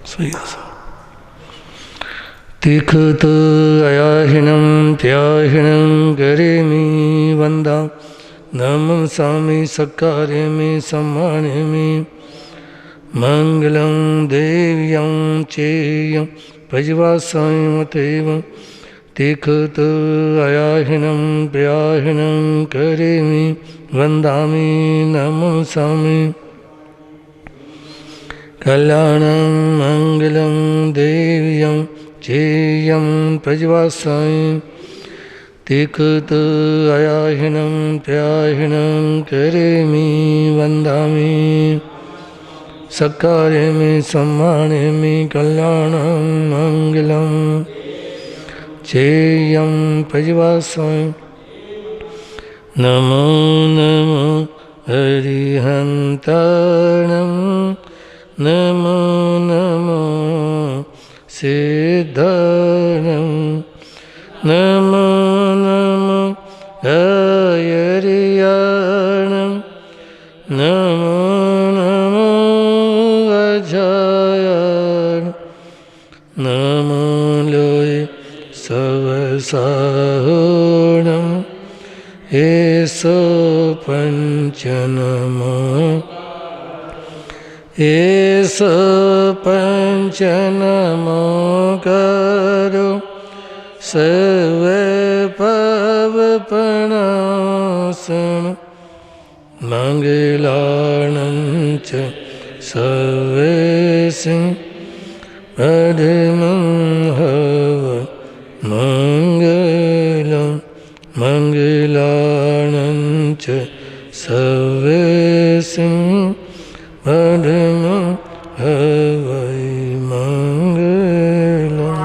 सही तीखत अयाहिनं त्याहिनं करेमि वंदा नमसामि सत्कारयामि सम्मानयामि मंगलं देव्यं चेयं प्रजवासायमतैव तीखत अयाहिनं त्याहिनं करेमि वंदामि नमसामि कल्याणं मंगलं देव्यं चेयं प्रजवासाय तीखत अयाहिनं त्याहिनं करेमि वंदामि सत्कारयामि सम्मानयामि कल्याणं मंगलं चेयं प्रजवासाय नमो नमो हरिहन्ताणं नमो नमो सिद्धाणं नमो नमो अयर्याणं नमो नमो अजायाणं नमो लोय सवसाहोणं एसो पंचनमो एस पंचनमो करो सर्वे पावपनाशन मंगलानं च सर्वेषां पदमं हव मंगलं मंगलानं च सर्वेषां पदमं हवै मंगलम्।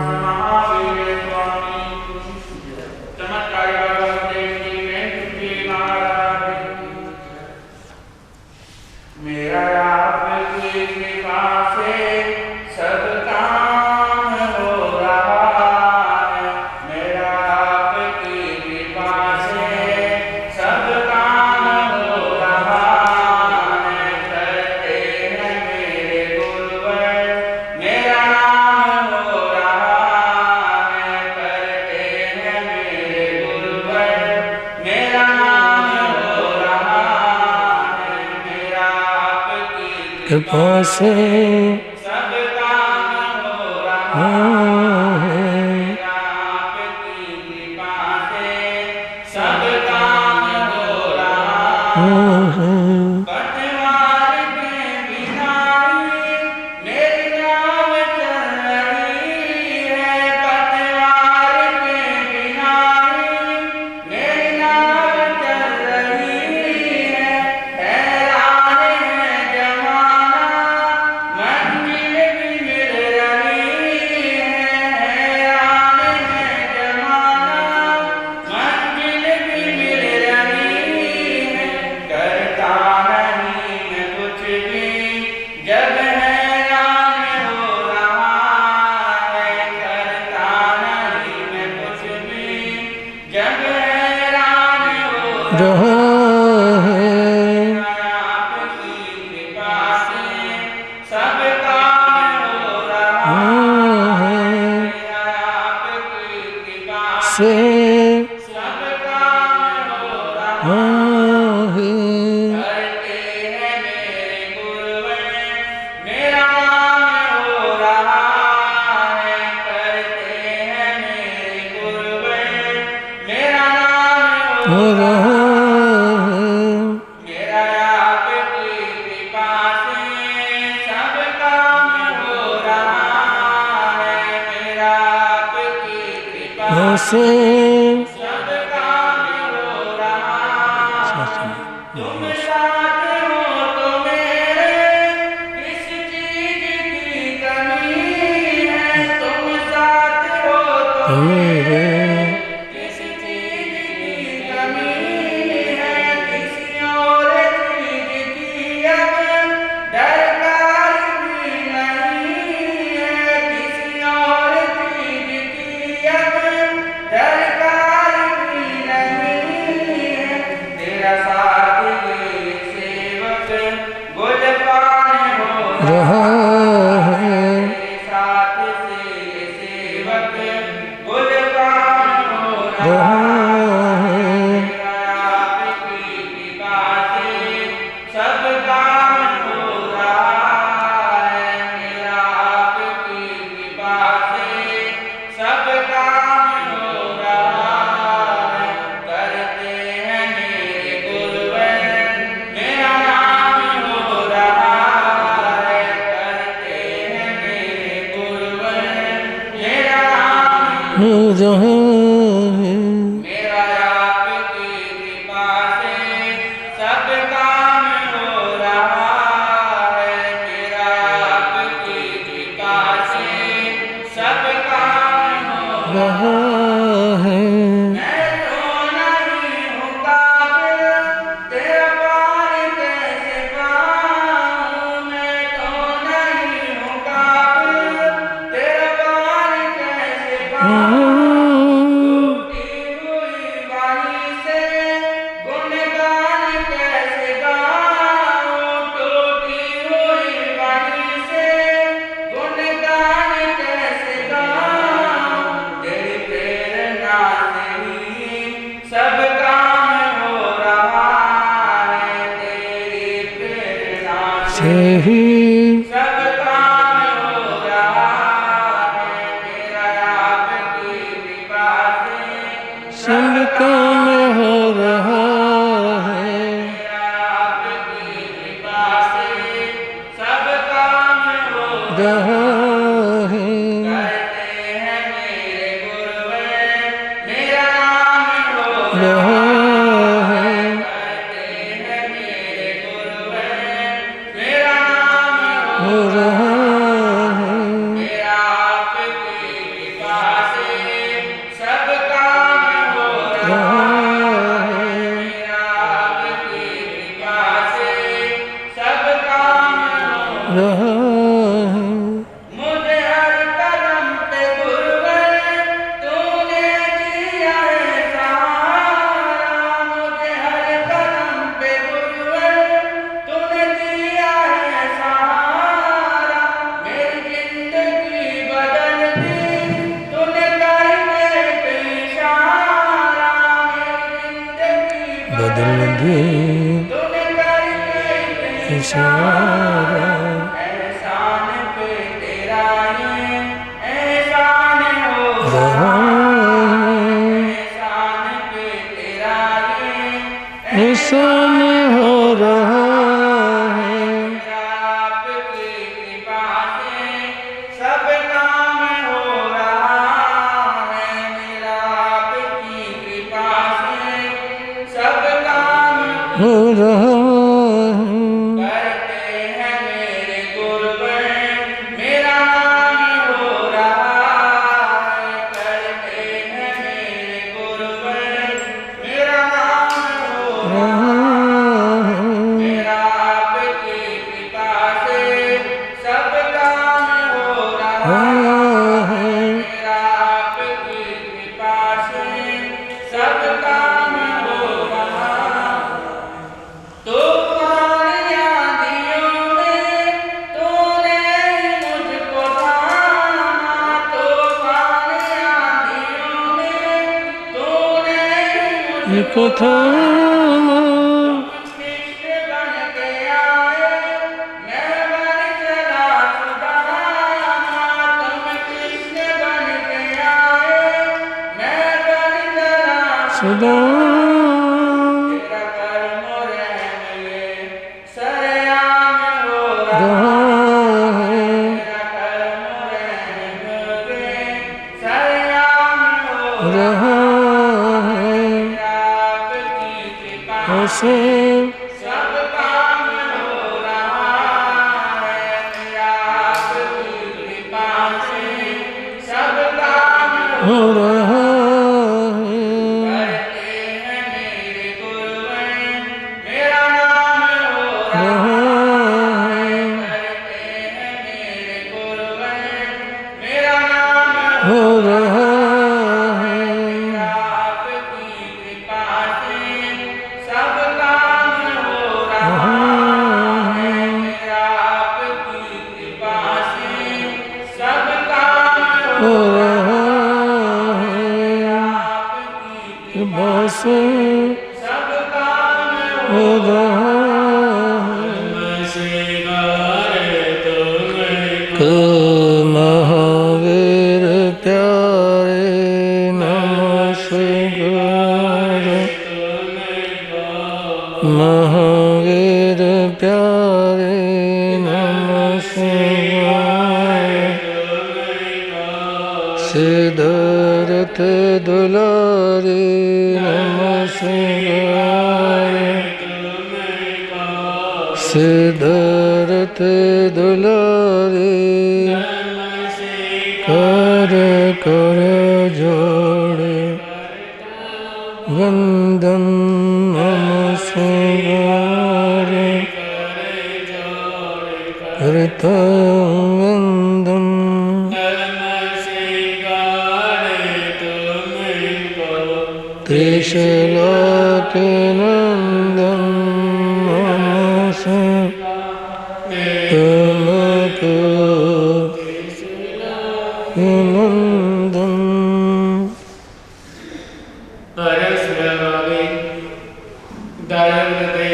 कृपा से सब काम हो रहा है, आपकी कृपा से सब काम हो रहा है। पतवार के बिना मेरी नाव चल रही है, पतवार के बिना मेरी नाव चल रही है। हैरान है जमाना मंजिल भी मिल रही है, हैरान है जमाना मंजिल भी मिल रही है। करता नहीं मैं कुछ भी जब हैरान हो रहा है, करता नहीं मैं कुछ भी जब हैरान हो रहा है। आपकी कृपा से सब काम हो रहा है, आपकी कृपा से सब काम हो रहा है। करते हैं मेरे गुरुवर मेरा नाम हो रहा है, करते हैं मेरे गुरुवर मेरा नाम हो रहा है। मेरा आपकी कृपा से सब काम हो रहा है, मेरा आपकी कृपा से सब काम हो रहा है। तुम साथ हो तो मेरे किस चीज की कमी है, तुम साथ हो तो मेरे किस चीज की कमी है। किसी और चीज की अब दरकार भी नहीं है, किसी और चीज की अब दरकार भी नहीं है। तेरा साथ ये से ही सब काम हो रहा है मेरा आपकी कृपा से सब काम हो रहा है मेरा आपकी कृपा से सब काम हो रहा है करते हैं मेरे गुरुवर मेरा नाम हो रहा है करते हैं मेरे गुरुवर मेरा नाम हो रहा है मेरा आपकी कृपा से सब काम हो रहा है मेरा आपकी कृपा से सब काम हो रहा है मुझे हर कदम पे गुरुवर तूने दिया है सहारा मुझे हर कदम पे गुरुवर तूने दिया है सहारा मेरी जिंदगी बदल दी तूने करके एक इशारा मेरी जिंदगी बदल दी तूने करके एक इशारा एहसान पे तेरा ये एहसान हो रहा है एहसान पे तेरा ये एहसान हो रहा है मेरा आपकी कृपा से सब काम हो रहा है मेरा आपकी कृपा से सब काम हो रहा है करते हैं मेरे गुरुवर मेरा नाम हो रहा है करते हैं मेरे गुरुवर मेरा नाम हो रहा है मेरा आपकी कृपा से सब काम हो रहा है मेरा आपकी कृपा से सब काम हो रहा तूफान आंधियों में तूने मुझको थामा तूफान आंधियों में तूने मुझको थामा कृष्ण बन के आए मैं बन चला सुदामा तुम कृष्ण बन के आए मैं बन चला सदा तेरा कर्म रहम ये सरेआम हो रहा रहा है तेरा कर्म रहम ये सरेआम हो रहा है मेरा आपकी कृपा ऐसे सब काम हो रहा है मेरा आपकी कृपा से सब काम हो रहा है करते हैं मेरे गुरुवर मेरा नाम हो रहा रहा है करते हैं मेरे गुरुवर मेरा नाम हो रहा है मेरा आपकी कृपा से सब काम हो रहा है मेरा आपकी कृपा से सब काम हो हो रहा है आपकी कृपा से सब काम हो रहा है महावीर प्यारे नमस्कार महावीर प्यारे नमस्कार सिद्धार्थ दुलारे नमस्कार सिद्धार्थ दुलारे कर कर जोड़े वंदन नमस्कार करता वंदन त्रिशलाक नंदन तुमको नंदन परस्वभावे दायवते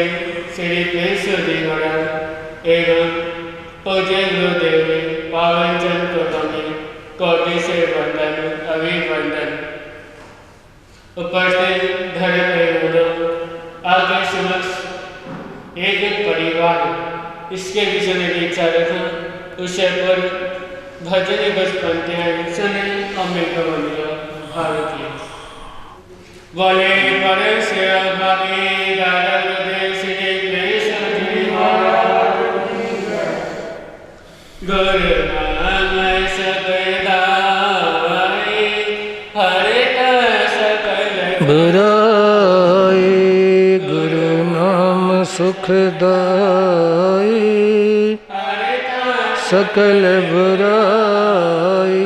श्री कृष्ण जी महाराज एवं पूज्य गुरुदेव पावन चंद को कोटि से वंदन अभिवंदन। उपस्थित धर्म आगे समक्ष एक परिवार इसके विषय में विचार रखा। उसे पर भजन बचपन सुने अमृत भारतीय बोले पर से भावी दादा गुरुदेव श्री कृष्ण गुरु नाम बुराई गुरु नाम सुखदाई सकल बुराई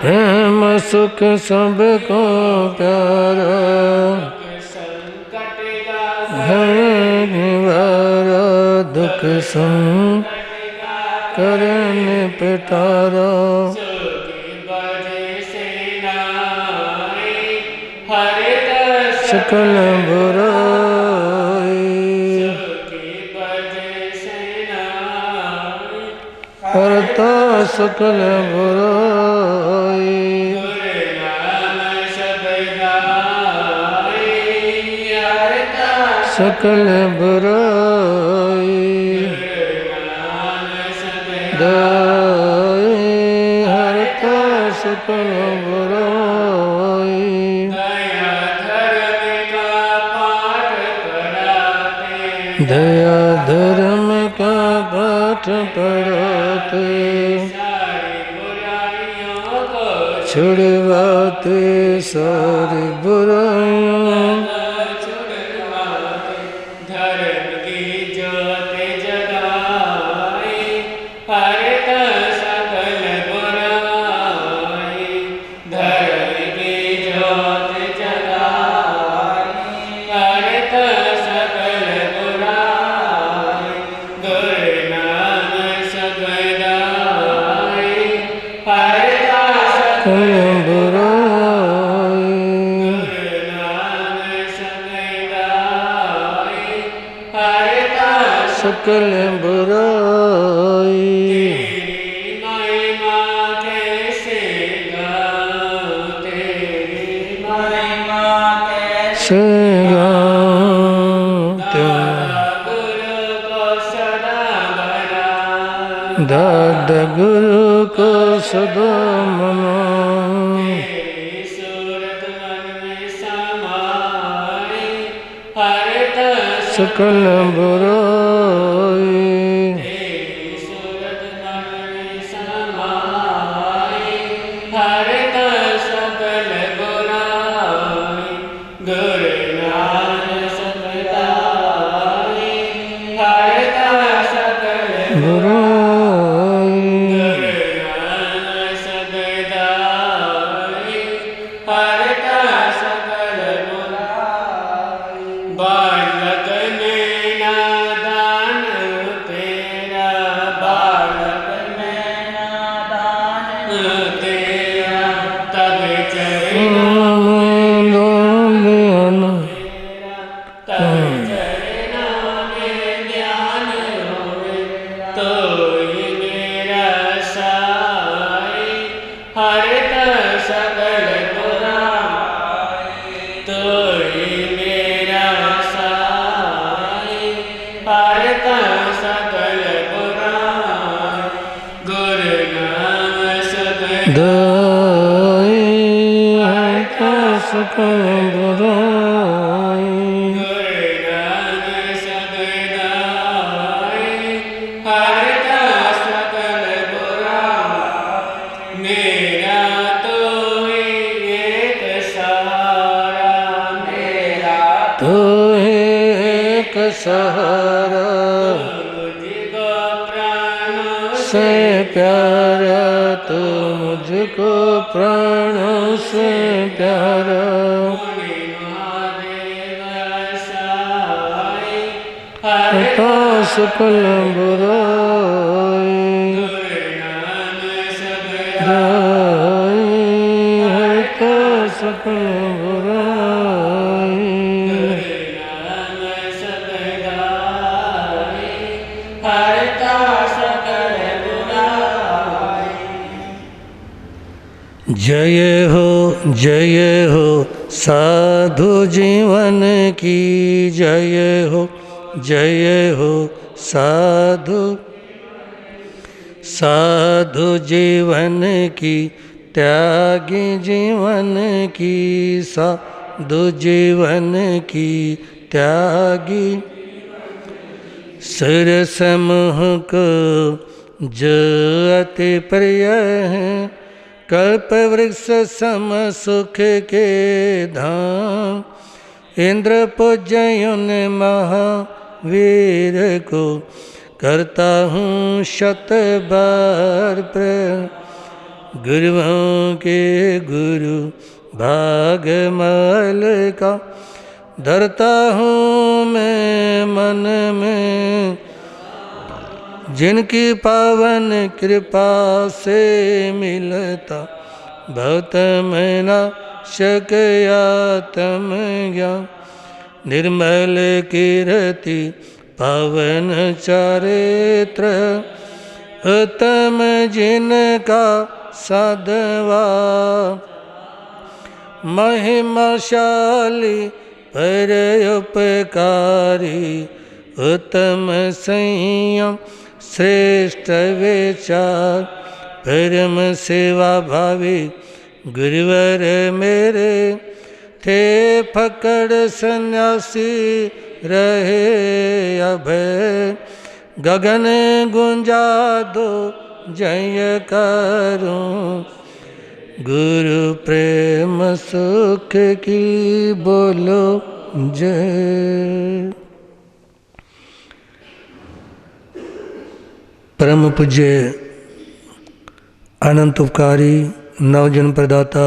प्रेम सुख सबको प्यारा है निवारा दुख करन पिटारा सकल बुराई हरता सकल बुराई सकल बुराई दाई हरता सकल बुराई दया धर्म का पाठ पढ़ाते छुड़वाते सारी बुराइयों सकल बुराई से दादा गुरु को सदा मना सकल बुराई सहारा से प्यारा तो मुझको प्राणों से प्यारा हटा सकल बुराई हटा सकल बुराई जय हो साधु जीवन की जय हो साधु साधु जीवन की त्यागी जीवन की साधु जीवन की त्यागी सरसमूह को जो अति प्रिय है कल्प वृक्ष सम सुख के धाम इंद्र पूज्युन महावीर को करता हूँ शत बार प्रणाम गुरुओं के गुरु भागमल का धरता हूँ मैं मन में जिनकी पावन कृपा से मिलता बहुत में नाशक आत्म ज्ञान निर्मल कीर्ति पावन चरित्र उत्तम जिनका साधवा महिमाशाली पर उपकारी उत्तम संयम श्रेष्ठ विचार परम सेवा भावी गुरुवर मेरे थे फकड़ सन्यासी रहे अभय गगन गुंजा दो जय करूं गुरु प्रेम सुख की बोलो जय। परम पूज्य अनंत उपकारी नवजन प्रदाता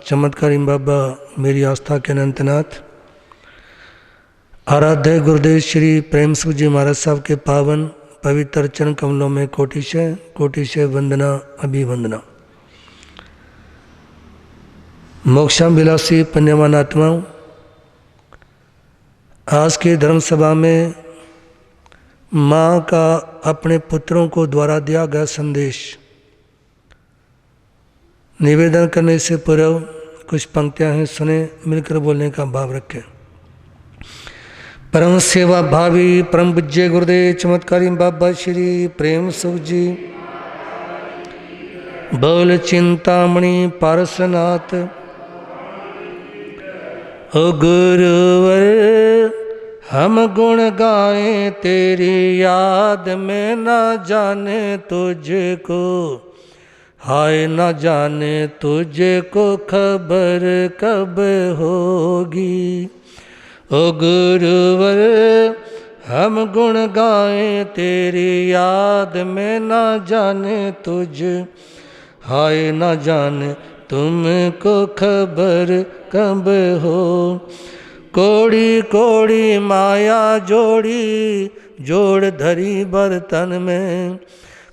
चमत्कारी बाबा मेरी आस्था के अनंतनाथ आराध्य गुरुदेव श्री प्रेम सुख जी महाराज साहब के पावन पवित्र चरण कमलों में कोटिशय वंदना अभिवंदना। मोक्षाभिलाषी पुण्यवान आत्माओं, आज की धर्म सभा में माँ का अपने पुत्रों को द्वारा दिया गया संदेश निवेदन करने से पूर्व कुछ पंक्तियां हैं, सुने, मिलकर बोलने का भाव रखें। परम सेवा भावी परम पूज्य गुरुदेव चमत्कारी बाबा श्री प्रेम सुख जी बोल चिंतामणि पारसनाथ ओ गुरुवर हम गुण गाएं तेरी याद में न जाने तुझको हाय न जाने तुझको खबर कब होगी ओ गुरुवर हम गुण गाएं तेरी याद में न जाने तुझ हाय न जाने तुमको खबर कब हो कोड़ी कोड़ी माया जोड़ी जोड़ धरी बर्तन में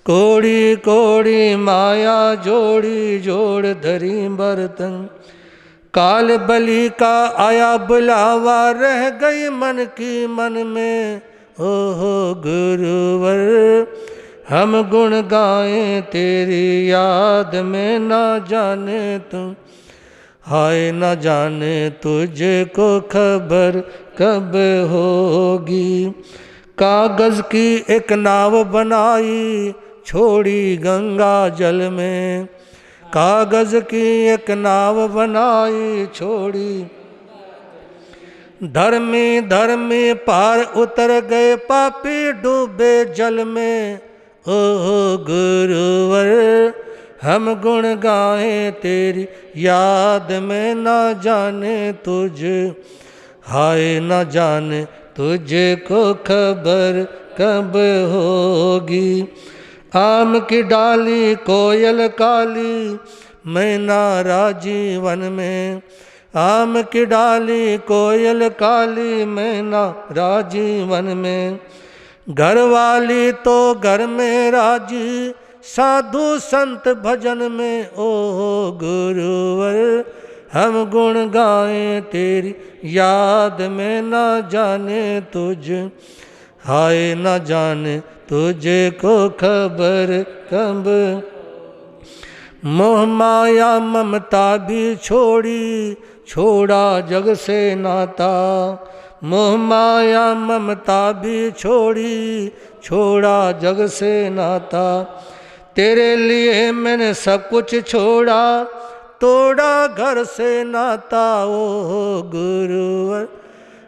कोड़ी कोड़ी माया जोड़ी जोड़ धरी बर्तन काल बलि का आया बुलावा रह गई मन की मन में ओहो गुरुवर हम गुण गाएं तेरी याद में ना जाने तुम हाय न जाने तुझको खबर कब होगी कागज की एक नाव बनाई छोड़ी गंगा जल में कागज की एक नाव बनाई छोड़ी धर्मी धर्मी पार उतर गए पापी डूबे जल में ओहो गुरुवर हम गुण गाएं तेरी याद में न जाने तुझ हाय न जाने तुझको खबर कब होगी आम की डाली कोयल काली मैना राजीवन में आम की डाली कोयल काली मैना राजीवन में घर वाली तो घर में राजी साधु संत भजन में ओहो गुरुवर हम गुण गाएं तेरी याद में न जाने तुझ हाय न जाने तुझे को खबर कब मोह माया ममता भी छोड़ी, छोड़ा जग से नाता। मोह माया ममता भी छोड़ी, छोड़ा जग से नाता। तेरे लिए मैंने सब कुछ छोड़ा, तोड़ा घर से नाता। ओ गुरुवर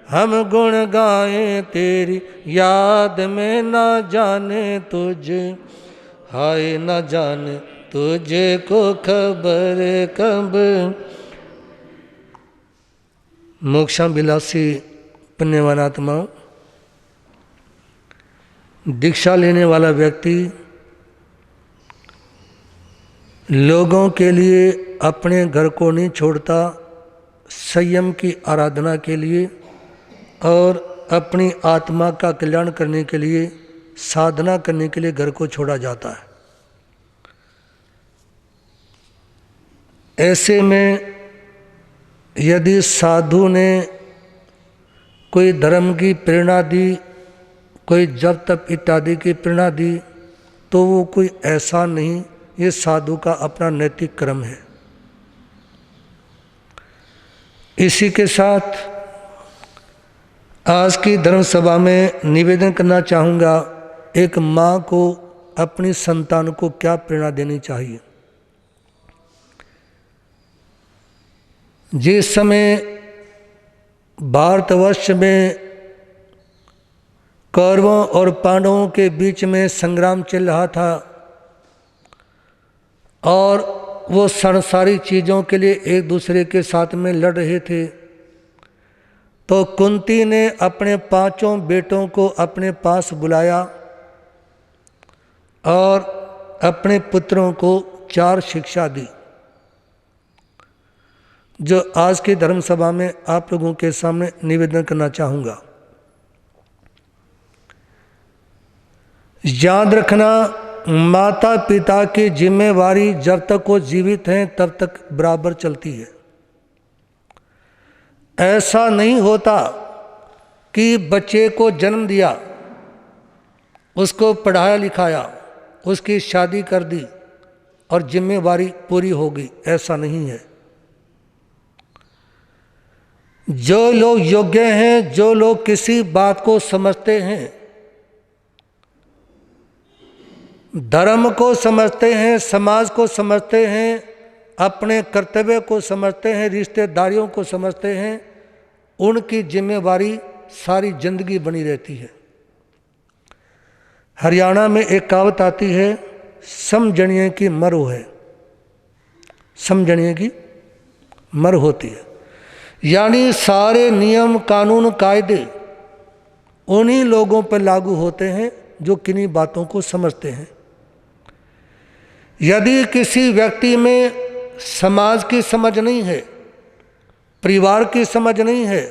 हम गुण गाएं तेरी याद में, ना जाने तुझे, हाय न जाने तुझे को खबर कब। मोक्षाभिलाषी पुण्यवान आत्माओं, दीक्षा लेने वाला व्यक्ति लोगों के लिए अपने घर को नहीं छोड़ता, संयम की आराधना के लिए और अपनी आत्मा का कल्याण करने के लिए, साधना करने के लिए घर को छोड़ा जाता है। ऐसे में यदि साधु ने कोई धर्म की प्रेरणा दी, कोई जप तप इत्यादि की प्रेरणा दी, तो वो कोई ऐसा नहीं, ये साधु का अपना नैतिक कर्म है। इसी के साथ आज की धर्म सभा में निवेदन करना चाहूँगा, एक माँ को अपनी संतान को क्या प्रेरणा देनी चाहिए। जिस समय भारतवर्ष में कौरवों और पांडवों के बीच में संग्राम चल रहा था और वो संसारी चीज़ों के लिए एक दूसरे के साथ में लड़ रहे थे, तो कुंती ने अपने 5 बेटों को अपने पास बुलाया और अपने पुत्रों को 4 शिक्षा दी, जो आज की धर्म सभा में आप लोगों के सामने निवेदन करना चाहूँगा। याद रखना, माता पिता की जिम्मेवारी जब तक वो जीवित हैं तब तक बराबर चलती है। ऐसा नहीं होता कि बच्चे को जन्म दिया, उसको पढ़ाया लिखाया, उसकी शादी कर दी और जिम्मेवारी पूरी हो गई, ऐसा नहीं है। जो लोग योग्य हैं, जो लोग किसी बात को समझते हैं, धर्म को समझते हैं, समाज को समझते हैं, अपने कर्तव्य को समझते हैं, रिश्तेदारियों को समझते हैं, उनकी जिम्मेवारी सारी जिंदगी बनी रहती है। हरियाणा में एक कहावत आती है, समझणिए की मरो है, समझणिए की मर होती है। यानी सारे नियम कानून कायदे उन्हीं लोगों पर लागू होते हैं जो किन्हीं बातों को समझते हैं। यदि किसी व्यक्ति में समाज की समझ नहीं है, परिवार की समझ नहीं है,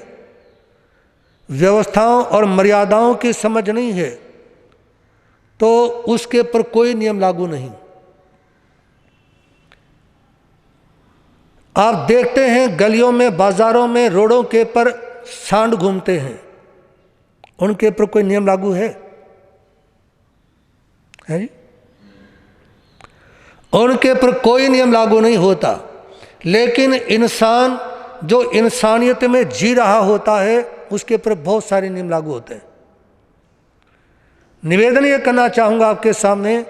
व्यवस्थाओं और मर्यादाओं की समझ नहीं है, तो उसके पर कोई नियम लागू नहीं। आप देखते हैं गलियों में, बाजारों में, रोडों के पर सांड घूमते हैं, उनके पर कोई नियम लागू है जी? उनके पर कोई नियम लागू नहीं होता। लेकिन इंसान जो इंसानियत में जी रहा होता है, उसके पर बहुत सारे नियम लागू होते हैं। निवेदन ये करना चाहूँगा आपके सामने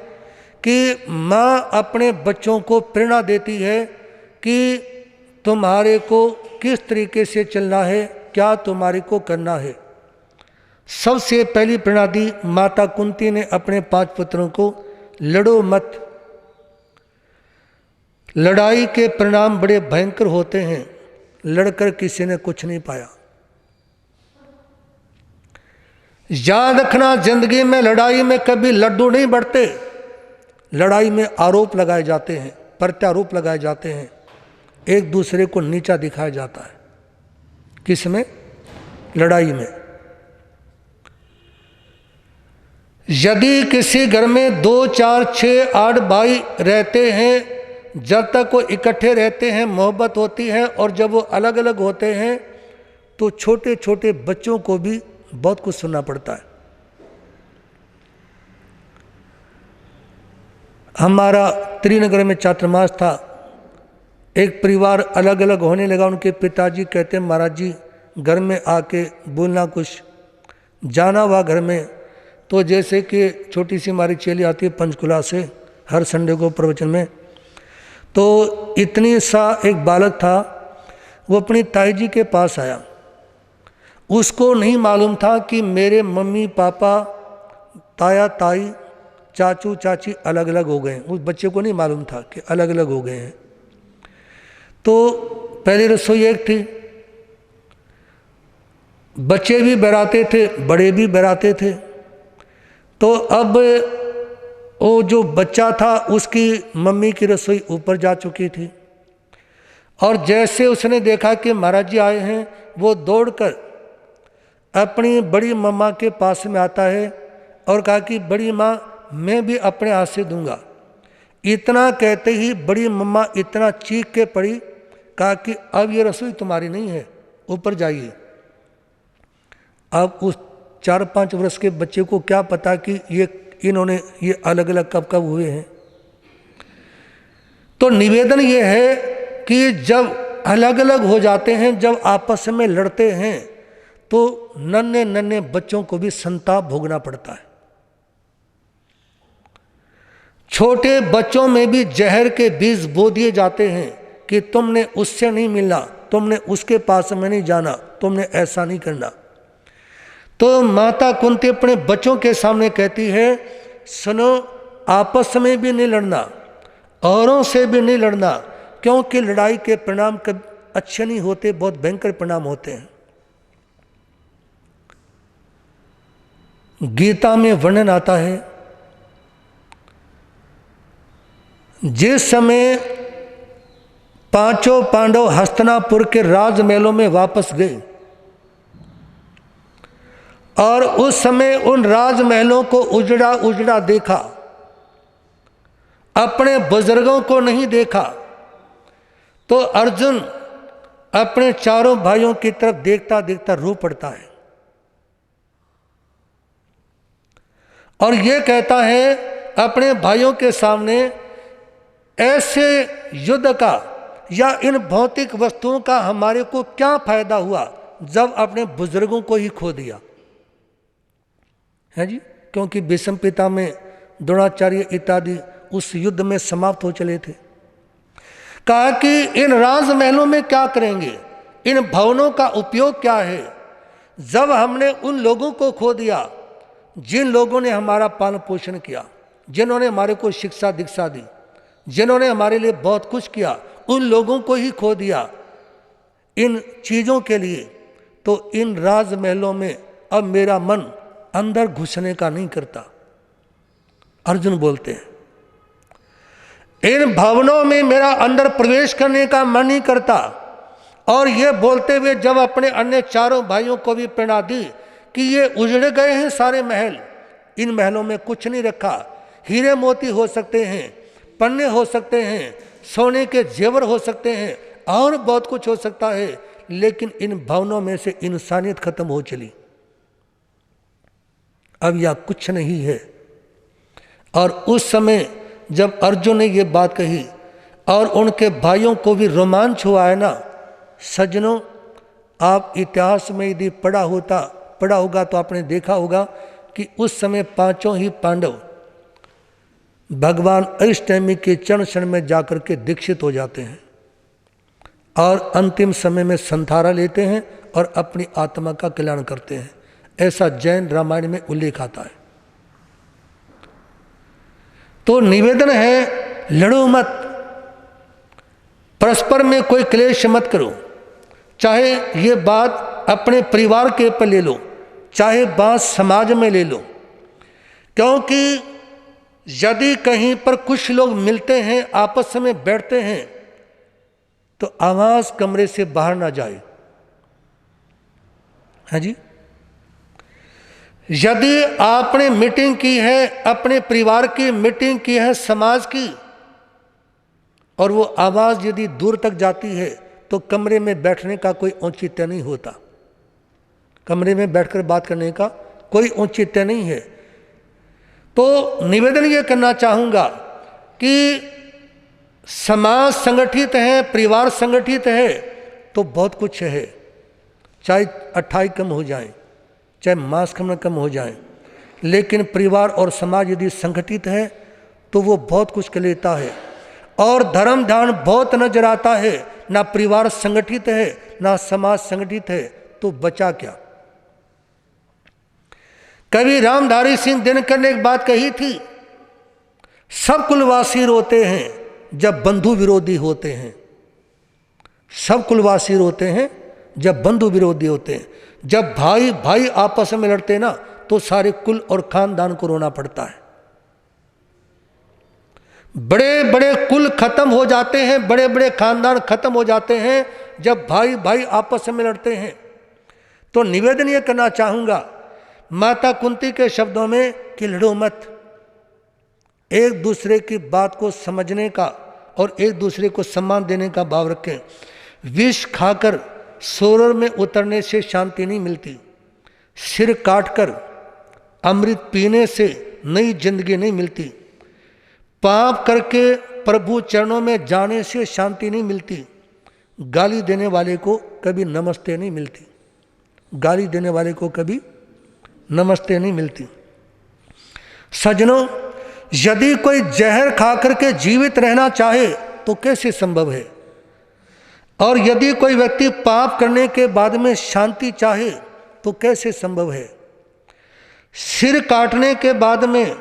कि माँ अपने बच्चों को प्रेरणा देती है कि तुम्हारे को किस तरीके से चलना है, क्या तुम्हारे को करना है। सबसे पहली प्रेरणा दी माता कुंती ने अपने 5 पुत्रों को, लड़ो मत। लड़ाई के परिणाम बड़े भयंकर होते हैं, लड़कर किसी ने कुछ नहीं पाया। याद रखना, जिंदगी में लड़ाई में कभी लड्डू नहीं बढ़ते, लड़ाई में आरोप लगाए जाते हैं, प्रत्यारोप लगाए जाते हैं, एक दूसरे को नीचा दिखाया जाता है। किसमें? लड़ाई में। यदि किसी घर में 2, 4, 6, 8 भाई रहते हैं, जब तक वो इकट्ठे रहते हैं मोहब्बत होती है, और जब वो अलग अलग होते हैं तो छोटे छोटे बच्चों को भी बहुत कुछ सुनना पड़ता है। हमारा त्रिनगर में चातुर्मास था। एक परिवार अलग अलग होने लगा। उनके पिताजी कहते महाराज जी घर में आके बोलना कुछ, जाना हुआ घर में। तो जैसे कि छोटी सी हमारी चेली आती है पंचकुला से हर संडे को प्रवचन में, तो इतनी सा एक बालक था, वो अपनी ताई जी के पास आया। उसको नहीं मालूम था कि मेरे मम्मी पापा, ताया ताई, चाचू चाची अलग अलग हो गए हैं। उस बच्चे को नहीं मालूम था कि अलग अलग हो गए हैं। तो पहले रसोई एक थी, बच्चे भी बहराते थे, बड़े भी बहराते थे। तो अब वो जो बच्चा था उसकी मम्मी की रसोई ऊपर जा चुकी थी, और जैसे उसने देखा कि महाराज जी आए हैं, वो दौड़कर अपनी बड़ी मम्मा के पास में आता है और कहा कि बड़ी माँ मैं भी अपने हाथ से दूंगा। इतना कहते ही बड़ी मम्मा इतना चीख के पड़ी, कहा कि अब ये रसोई तुम्हारी नहीं है, ऊपर जाइए। अब उस 4-5 वर्ष के बच्चे को क्या पता कि इन्होंने ये अलग अलग कब कब हुए हैं। तो निवेदन ये है कि जब अलग अलग हो जाते हैं, जब आपस में लड़ते हैं, तो नन्हे नन्हे बच्चों को भी संताप भोगना पड़ता है। छोटे बच्चों में भी जहर के बीज बो दिए जाते हैं कि तुमने उससे नहीं मिलना, तुमने उसके पास में नहीं जाना, तुमने ऐसा नहीं करना। तो माता कुंती अपने बच्चों के सामने कहती है, सुनो आपस में भी नहीं लड़ना, औरों से भी नहीं लड़ना, क्योंकि लड़ाई के परिणाम कभी अच्छे नहीं होते, बहुत भयंकर परिणाम होते हैं। गीता में वर्णन आता है, जिस समय 5 पांडव हस्तिनापुर के राजमहलों में वापस गए और उस समय उन राजमहलों को उजड़ा उजड़ा देखा, अपने बुजुर्गों को नहीं देखा, तो अर्जुन अपने चारों भाइयों की तरफ देखता देखता रो पड़ता है और ये कहता है अपने भाइयों के सामने, ऐसे युद्ध का या इन भौतिक वस्तुओं का हमारे को क्या फायदा हुआ जब अपने बुजुर्गों को ही खो दिया है जी। क्योंकि भीष्म पितामह, द्रोणाचार्य इत्यादि उस युद्ध में समाप्त हो चले थे। कहा कि इन राजमहलों में क्या करेंगे, इन भवनों का उपयोग क्या है, जब हमने उन लोगों को खो दिया जिन लोगों ने हमारा पालन पोषण किया, जिन्होंने हमारे को शिक्षा दीक्षा दी, जिन्होंने हमारे लिए बहुत कुछ किया, उन लोगों को ही खो दिया इन चीज़ों के लिए। तो इन राजमहलों में अब मेरा मन अंदर घुसने का नहीं करता। अर्जुन बोलते हैं, इन भवनों में मेरा अंदर प्रवेश करने का मन नहीं करता। और ये बोलते हुए जब अपने अन्य चारों भाइयों को भी प्रेरणा दी कि ये उजड़ गए हैं सारे महल, इन महलों में कुछ नहीं रखा, हीरे मोती हो सकते हैं, पन्ने हो सकते हैं, सोने के जेवर हो सकते हैं, और बहुत कुछ हो सकता है, लेकिन इन भवनों में से इंसानियत खत्म हो चली, अब यह कुछ नहीं है। और उस समय जब अर्जुन ने ये बात कही और उनके भाइयों को भी रोमांच हुआ है ना, सज्जनों आप इतिहास में यदि पढ़ा होगा तो आपने देखा होगा कि उस समय 5 ही पांडव भगवान अष्टमी के चरण शरण में जाकर के दीक्षित हो जाते हैं और अंतिम समय में संथारा लेते हैं और अपनी आत्मा का कल्याण करते हैं। ऐसा जैन रामायण में उल्लेख आता है। तो निवेदन है, लड़ो मत, परस्पर में कोई क्लेश मत करो। चाहे ये बात अपने परिवार के ऊपर ले लो, चाहे बात समाज में ले लो, क्योंकि यदि कहीं पर कुछ लोग मिलते हैं, आपस में बैठते हैं, तो आवाज कमरे से बाहर ना जाए, है जी। यदि आपने मीटिंग की है, अपने परिवार की मीटिंग की है, समाज की, और वो आवाज यदि दूर तक जाती है, तो कमरे में बैठने का कोई औचित्य नहीं होता। कमरे में बैठकर बात करने का कोई औचित्य नहीं है। तो निवेदन ये करना चाहूँगा कि समाज संगठित है, परिवार संगठित है तो बहुत कुछ है, चाहे 28 कम हो जाए, चाहे मांस कम हो जाए, लेकिन परिवार और समाज यदि संगठित है तो वो बहुत कुछ कर लेता है। और धर्म ध्यान बहुत नजर आता है, ना परिवार संगठित है ना समाज संगठित है तो बचा क्या। कवि रामधारी सिंह दिनकर ने एक बात कही थी, सब कुलवासी रोते हैं जब बंधु विरोधी होते हैं। सब कुलवासी रोते हैं जब बंधु विरोधी होते हैं। जब भाई भाई आपस में लड़ते हैं ना तो सारे कुल और खानदान को रोना पड़ता है। बड़े बड़े कुल खत्म हो जाते हैं, बड़े बड़े खानदान खत्म हो जाते हैं जब भाई भाई आपस में लड़ते हैं। तो निवेदन ये करना चाहूंगा माता कुंती के शब्दों में कि लड़ो मत, एक दूसरे की बात को समझने का और एक दूसरे को सम्मान देने का भाव रखें। विष खाकर सोरर में उतरने से शांति नहीं मिलती, सिर काटकर अमृत पीने से नई जिंदगी नहीं मिलती, पाप करके प्रभु चरणों में जाने से शांति नहीं मिलती, गाली देने वाले को कभी नमस्ते नहीं मिलती, गाली देने वाले को कभी नमस्ते नहीं मिलती। सज्जनों, यदि कोई जहर खा करके जीवित रहना चाहे तो कैसे संभव है, और यदि कोई व्यक्ति पाप करने के बाद में शांति चाहे तो कैसे संभव है। सिर काटने के बाद में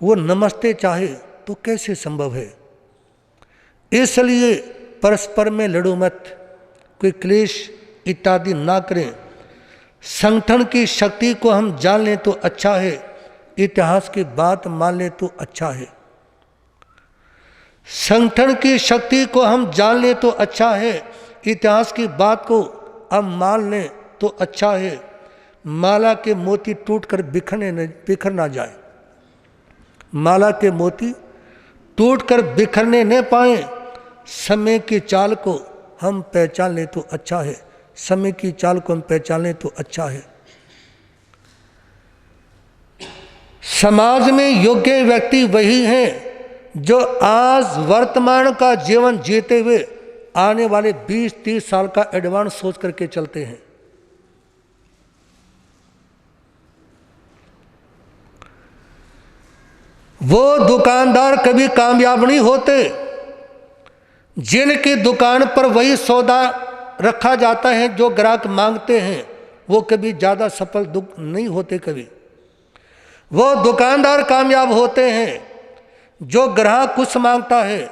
वो नमस्ते चाहे तो कैसे संभव है। इसलिए परस्पर में लड़ो मत, कोई क्लेश इत्यादि ना करें। संगठन की शक्ति को हम जान लें तो अच्छा है, इतिहास की बात मान लें तो अच्छा है। संगठन की शक्ति को हम जान लें तो अच्छा है, इतिहास की बात को हम मान लें तो अच्छा है। माला के मोती टूटकर बिखर ना जाए, माला के मोती टूटकर बिखरने न पाए। समय की चाल को हम पहचान लें तो अच्छा है, समय की चाल को हम पहचान लें तो अच्छा है। समाज में योग्य व्यक्ति वही हैं जो आज वर्तमान का जीवन जीते हुए आने वाले 20-30 साल का एडवांस सोच करके चलते हैं। वो दुकानदार कभी कामयाब नहीं होते जिनकी दुकान पर वही सौदा रखा जाता है जो ग्राहक मांगते हैं, वो कभी ज़्यादा सफल नहीं होते। कभी वो दुकानदार कामयाब होते हैं जो ग्राहक कुछ मांगता है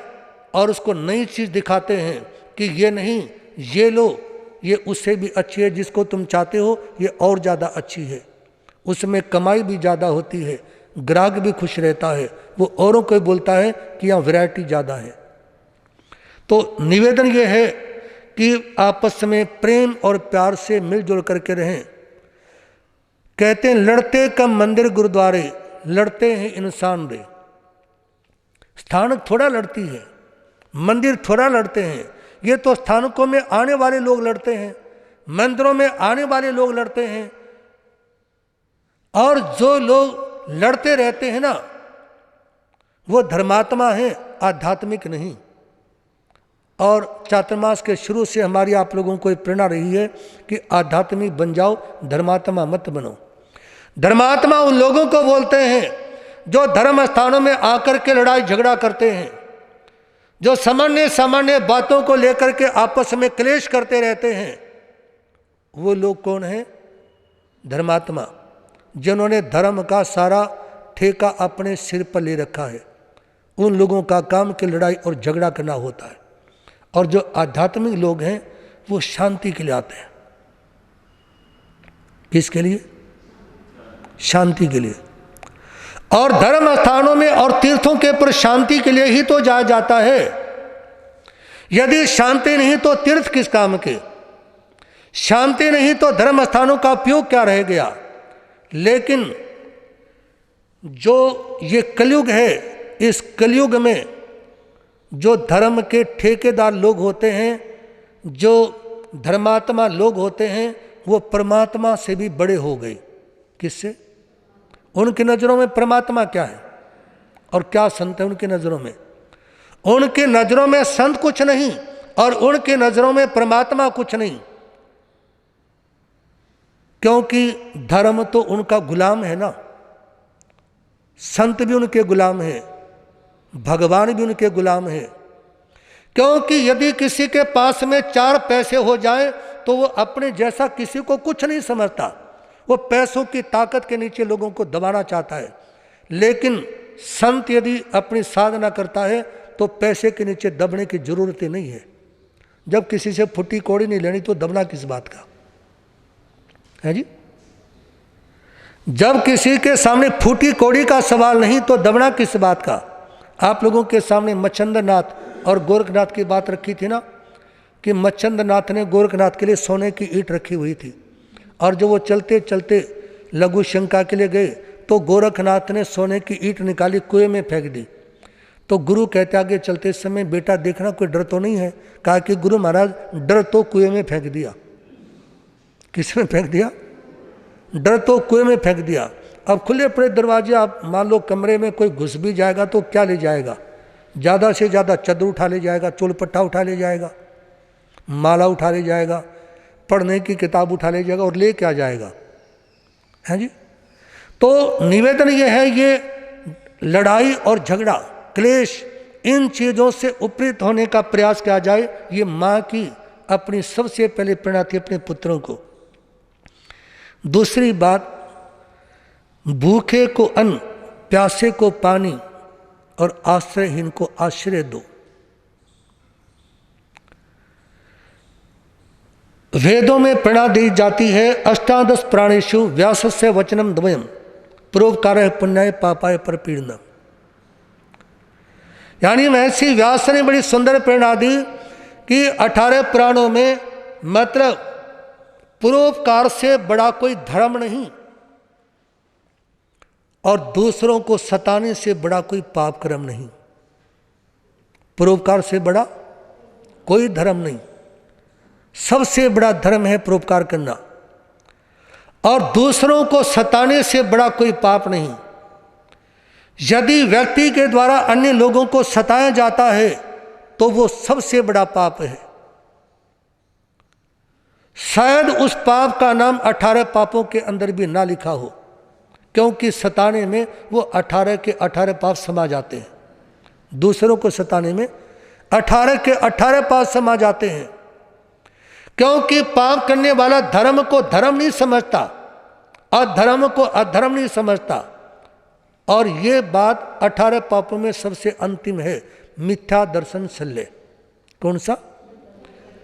और उसको नई चीज़ दिखाते हैं कि ये नहीं, ये लो, ये उससे भी अच्छी है, जिसको तुम चाहते हो ये और ज़्यादा अच्छी है। उसमें कमाई भी ज़्यादा होती है, ग्राहक भी खुश रहता है, वो औरों को बोलता है कि यहाँ वैरायटी ज़्यादा है। तो निवेदन ये है कि आपस में प्रेम और प्यार से मिलजुल करके रहें। कहते हैं लड़ते कम मंदिर गुरुद्वारे, लड़ते हैं इंसान रे। स्थानक थोड़ा लड़ती है, मंदिर थोड़ा लड़ते हैं, ये तो स्थानकों में आने वाले लोग लड़ते हैं, मंदिरों में आने वाले लोग लड़ते हैं। और जो लोग लड़ते रहते हैं ना वो धर्मात्मा हैं, आध्यात्मिक नहीं। और चातुर्मास के शुरू से हमारी आप लोगों को प्रेरणा रही है कि आध्यात्मिक बन जाओ, धर्मात्मा मत बनो। धर्मात्मा उन लोगों को बोलते हैं जो धर्म स्थानों में आकर के लड़ाई झगड़ा करते हैं, जो सामान्य सामान्य बातों को लेकर के आपस में क्लेश करते रहते हैं। वो लोग कौन हैं? धर्मात्मा, जिन्होंने धर्म का सारा ठेका अपने सिर पर ले रखा है। उन लोगों का काम की लड़ाई और झगड़ा करना होता है। और जो आध्यात्मिक लोग हैं वो शांति के लिए आते हैं। किसके लिए? शांति के लिए। और धर्म स्थानों में और तीर्थों के पर शांति के लिए ही तो जाया जाता है। यदि शांति नहीं तो तीर्थ किस काम के? शांति नहीं तो धर्म स्थानों का उपयोग क्या रह गया? लेकिन जो ये कलयुग है, इस कलयुग में जो धर्म के ठेकेदार लोग होते हैं, जो धर्मात्मा लोग होते हैं, वो परमात्मा से भी बड़े हो गए। किससे? उनकी नज़रों में परमात्मा क्या है? और क्या संत है उनकी नज़रों में? उनकी नज़रों में संत कुछ नहीं और उनकी नज़रों में परमात्मा कुछ नहीं, क्योंकि धर्म तो उनका गुलाम है ना। संत भी उनके गुलाम हैं, भगवान भी उनके गुलाम हैं। क्योंकि यदि किसी के पास में 4 पैसे हो जाएं तो वो अपने जैसा किसी को कुछ नहीं समझता, वो पैसों की ताकत के नीचे लोगों को दबाना चाहता है। लेकिन संत यदि अपनी साधना करता है तो पैसे के नीचे दबने की जरूरत ही नहीं है। जब किसी से फुटी कौड़ी नहीं लेनी तो दबना किस बात का है जी? जब किसी के सामने फूटी कौड़ी का सवाल नहीं तो दबना किस बात का? आप लोगों के सामने मच्छिंद्र नाथ और गोरखनाथ की बात रखी थी ना, कि मच्छिंद्र नाथ ने गोरखनाथ के लिए सोने की ईंट रखी हुई थी, और जब वो चलते चलते लघु शंका के लिए गए तो गोरखनाथ ने सोने की ईंट निकाली, कुएं में फेंक दी। तो गुरु कहते आगे चलते समय, बेटा देखना कोई डर तो नहीं है? कहा कि गुरु महाराज डर तो कुएं में फेंक दिया। किस में फेंक दिया? डर तो कुएं में फेंक दिया। अब खुले पड़े दरवाजे, आप मान लो कमरे में कोई घुस भी जाएगा तो क्या ले जाएगा? ज़्यादा से ज़्यादा चादर उठा ले जाएगा, चोलपट्टा उठा ले जाएगा, माला उठा ले जाएगा, पढ़ने की किताब उठा ले जाएगा, और ले क्या जाएगा? है जी? तो निवेदन ये है, ये लड़ाई और झगड़ा, क्लेश, इन चीज़ों से उपरीत होने का प्रयास किया जाए। ये माँ की अपनी सबसे पहले प्रेरणा थी अपने पुत्रों को। दूसरी बात, भूखे को अन्न, प्यासे को पानी और आश्रयहीन को आश्रय दो। वेदों में प्रेरणा दी जाती है, अष्टादश प्राणेषु व्यासस्य वचनम द्वयम परोपकारः पुण्याय पापाय परपीडनम। यानी महर्षि व्यास ने बड़ी सुंदर प्रेरणा दी कि 18 पुराणों में मतलब परोपकार से बड़ा कोई धर्म नहीं और दूसरों को सताने से बड़ा कोई पाप कर्म नहीं। परोपकार से बड़ा कोई धर्म नहीं, सबसे बड़ा धर्म है परोपकार करना, और दूसरों को सताने से बड़ा कोई पाप नहीं। यदि व्यक्ति के द्वारा अन्य लोगों को सताया जाता है तो वो सबसे बड़ा पाप है। शायद उस पाप का नाम 18 पापों के अंदर भी ना लिखा हो, क्योंकि सताने में वो 18 के 18 पाप समा जाते हैं। दूसरों को सताने में 18 के 18 पाप समा जाते हैं, क्योंकि पाप करने वाला धर्म को धर्म नहीं समझता, अधर्म को अधर्म नहीं समझता। और ये बात 18 पापों में सबसे अंतिम है, मिथ्या दर्शन शल्य। कौन सा?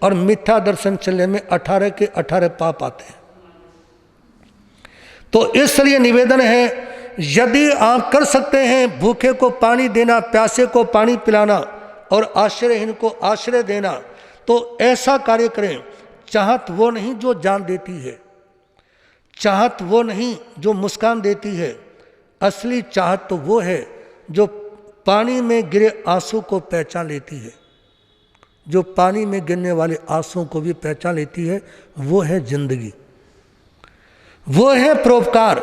और मिथ्या दर्शन शल्य में 18 के 18 पाप आते हैं। तो इसलिए निवेदन है, यदि आप कर सकते हैं भूखे को पानी देना, प्यासे को पानी पिलाना और आश्रयहीन को आश्रय देना, तो ऐसा कार्य करें। चाहत वो नहीं जो जान देती है, चाहत वो नहीं जो मुस्कान देती है, असली चाहत तो वो है जो पानी में गिरे आंसू को पहचान लेती है, जो पानी में गिरने वाले आंसुओं को भी पहचान लेती है। वो है जिंदगी, वो है परोपकार।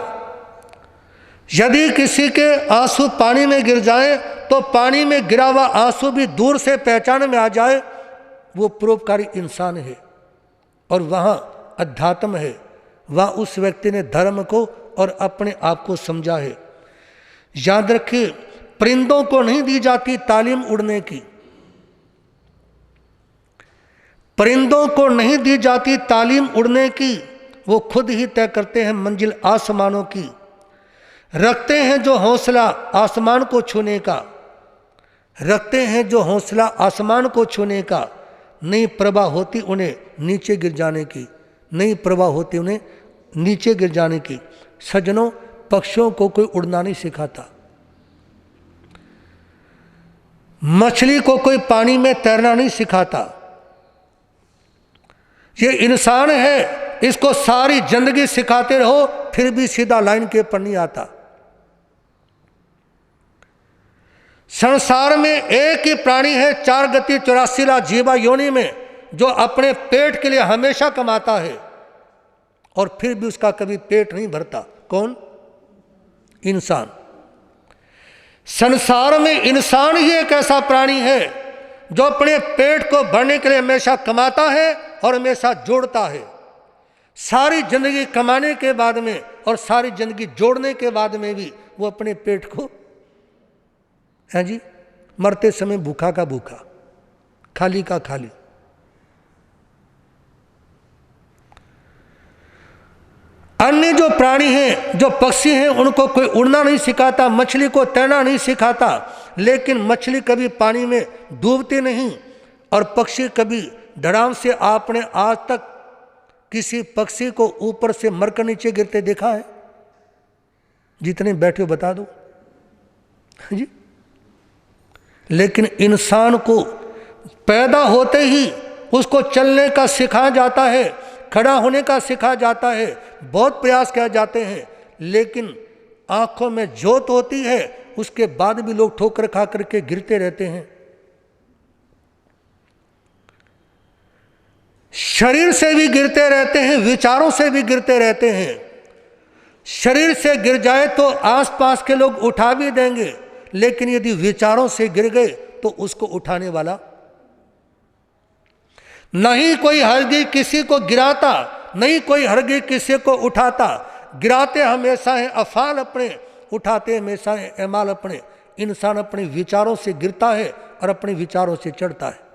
यदि किसी के आंसू पानी में गिर जाए तो पानी में गिरा हुआ आंसू भी दूर से पहचान में आ जाए, वो परोपकारी इंसान है। और वहाँ अध्यात्म है, वहाँ उस व्यक्ति ने धर्म को और अपने आप को समझा है। याद रखिए, परिंदों को नहीं दी जाती तालीम उड़ने की, परिंदों को नहीं दी जाती तालीम उड़ने की, वो खुद ही तय करते हैं मंजिल आसमानों की। रखते हैं जो हौसला आसमान को छूने का, रखते हैं जो हौसला आसमान को छूने का। नहीं प्रभा होती उन्हें नीचे गिर जाने की, नहीं प्रभा होती उन्हें नीचे गिर जाने की। सज्जनों, पक्षियों को कोई उड़ना नहीं सिखाता, मछली को कोई पानी में तैरना नहीं सिखाता। ये इंसान है, इसको सारी जिंदगी सिखाते रहो फिर भी सीधा लाइन के पर नहीं आता। संसार में एक ही प्राणी है 4 गति 84 लाख जीवा योनि में, जो अपने पेट के लिए हमेशा कमाता है और फिर भी उसका कभी पेट नहीं भरता। कौन? इंसान। संसार में इंसान ही एक ऐसा प्राणी है जो अपने पेट को भरने के लिए हमेशा कमाता है और हमेशा जोड़ता है। सारी जिंदगी कमाने के बाद में और सारी जिंदगी जोड़ने के बाद में भी वो अपने पेट को, है जी, मरते समय भूखा का भूखा, खाली का खाली। अन्य जो प्राणी हैं, जो पक्षी हैं, उनको कोई उड़ना नहीं सिखाता, मछली को तैरना नहीं सिखाता, लेकिन मछली कभी पानी में डूबती नहीं और पक्षी कभी धड़ाम से, आपने आज तक किसी पक्षी को ऊपर से मरकर नीचे गिरते देखा है? जितने बैठे हो बता दो जी। लेकिन इंसान को पैदा होते ही उसको चलने का सिखाया जाता है, खड़ा होने का सिखाया जाता है, बहुत प्रयास किए जाते हैं, लेकिन आंखों में जोत होती है, उसके बाद भी लोग ठोकर खा करके गिरते रहते हैं। शरीर से भी गिरते रहते हैं, विचारों से भी गिरते रहते हैं। शरीर से गिर जाए तो आसपास के लोग उठा भी देंगे, लेकिन यदि विचारों से गिर गए तो उसको उठाने वाला नहीं कोई हरगिज किसी को गिराता, नहीं कोई हरगिज किसी को उठाता। गिराते हमेशा है अफाल अपने, उठाते हमेशा है एमाल अपने। इंसान अपने विचारों से गिरता है और अपने विचारों से चढ़ता है।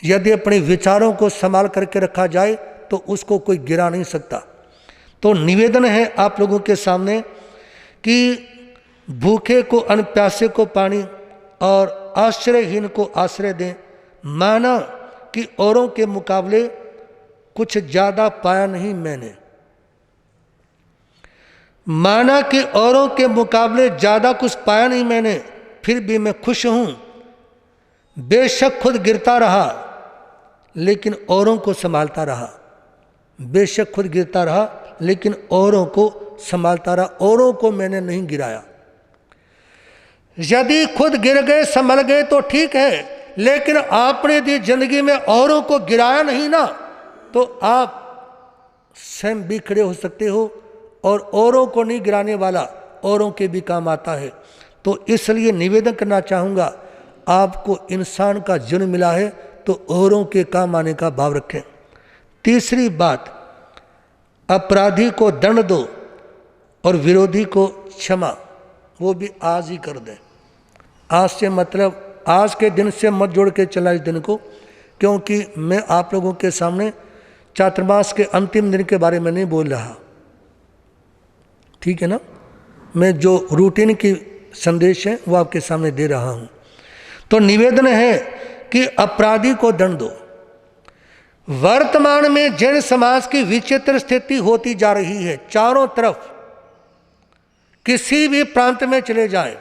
यदि अपने विचारों को संभाल करके रखा जाए तो उसको कोई गिरा नहीं सकता। तो निवेदन है आप लोगों के सामने कि भूखे को अन्न, प्यासे को पानी और आश्रयहीन को आश्रय दें। माना कि औरों के मुकाबले कुछ ज़्यादा पाया नहीं मैंने, माना कि औरों के मुकाबले ज़्यादा कुछ पाया नहीं मैंने, फिर भी मैं खुश हूँ। बेशक खुद गिरता रहा लेकिन औरों को संभालता रहा। बेशक खुद गिरता रहा लेकिन औरों को संभालता रहा। औरों को मैंने नहीं गिराया। यदि खुद गिर गए, संभल गए तो ठीक है, लेकिन आपने दी जिंदगी में औरों को गिराया नहीं ना, तो आप स्वयं भी खड़े हो सकते हो और औरों को नहीं गिराने वाला औरों के भी काम आता है। तो इसलिए निवेदन करना चाहूँगा, आपको इंसान का जन्म मिला है तो औरों के काम आने का भाव रखें। तीसरी बात, अपराधी को दंड दो और विरोधी को क्षमा, वो भी आज ही कर दें। आज से मतलब आज के दिन से मत जोड़ के चला इस दिन को, क्योंकि मैं आप लोगों के सामने चातुर्मास के अंतिम दिन के बारे में नहीं बोल रहा, ठीक है ना। मैं जो रूटीन की संदेश है वो आपके सामने दे रहा हूँ। तो निवेदन है कि अपराधी को दंड दो। वर्तमान में जैन समाज की विचित्र स्थिति होती जा रही है। चारों तरफ किसी भी प्रांत में चले जाएं,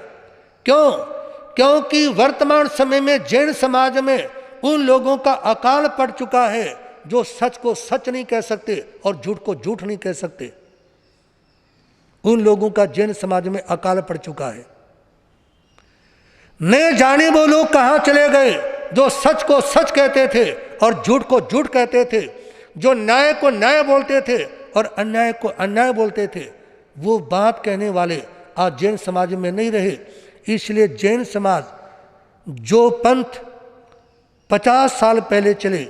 क्यों? क्योंकि वर्तमान समय में जैन समाज में उन लोगों का अकाल पड़ चुका है जो सच को सच नहीं कह सकते और झूठ को झूठ नहीं कह सकते। उन लोगों का जैन समाज में अकाल पड़ चुका है। न जाने वो लोग कहाँ चले गए जो सच को सच कहते थे और झूठ को झूठ कहते थे, जो न्याय को न्याय बोलते थे और अन्याय को अन्याय बोलते थे। वो बात कहने वाले आज जैन समाज में नहीं रहे। इसलिए जैन समाज जो पंथ 50 साल पहले चले,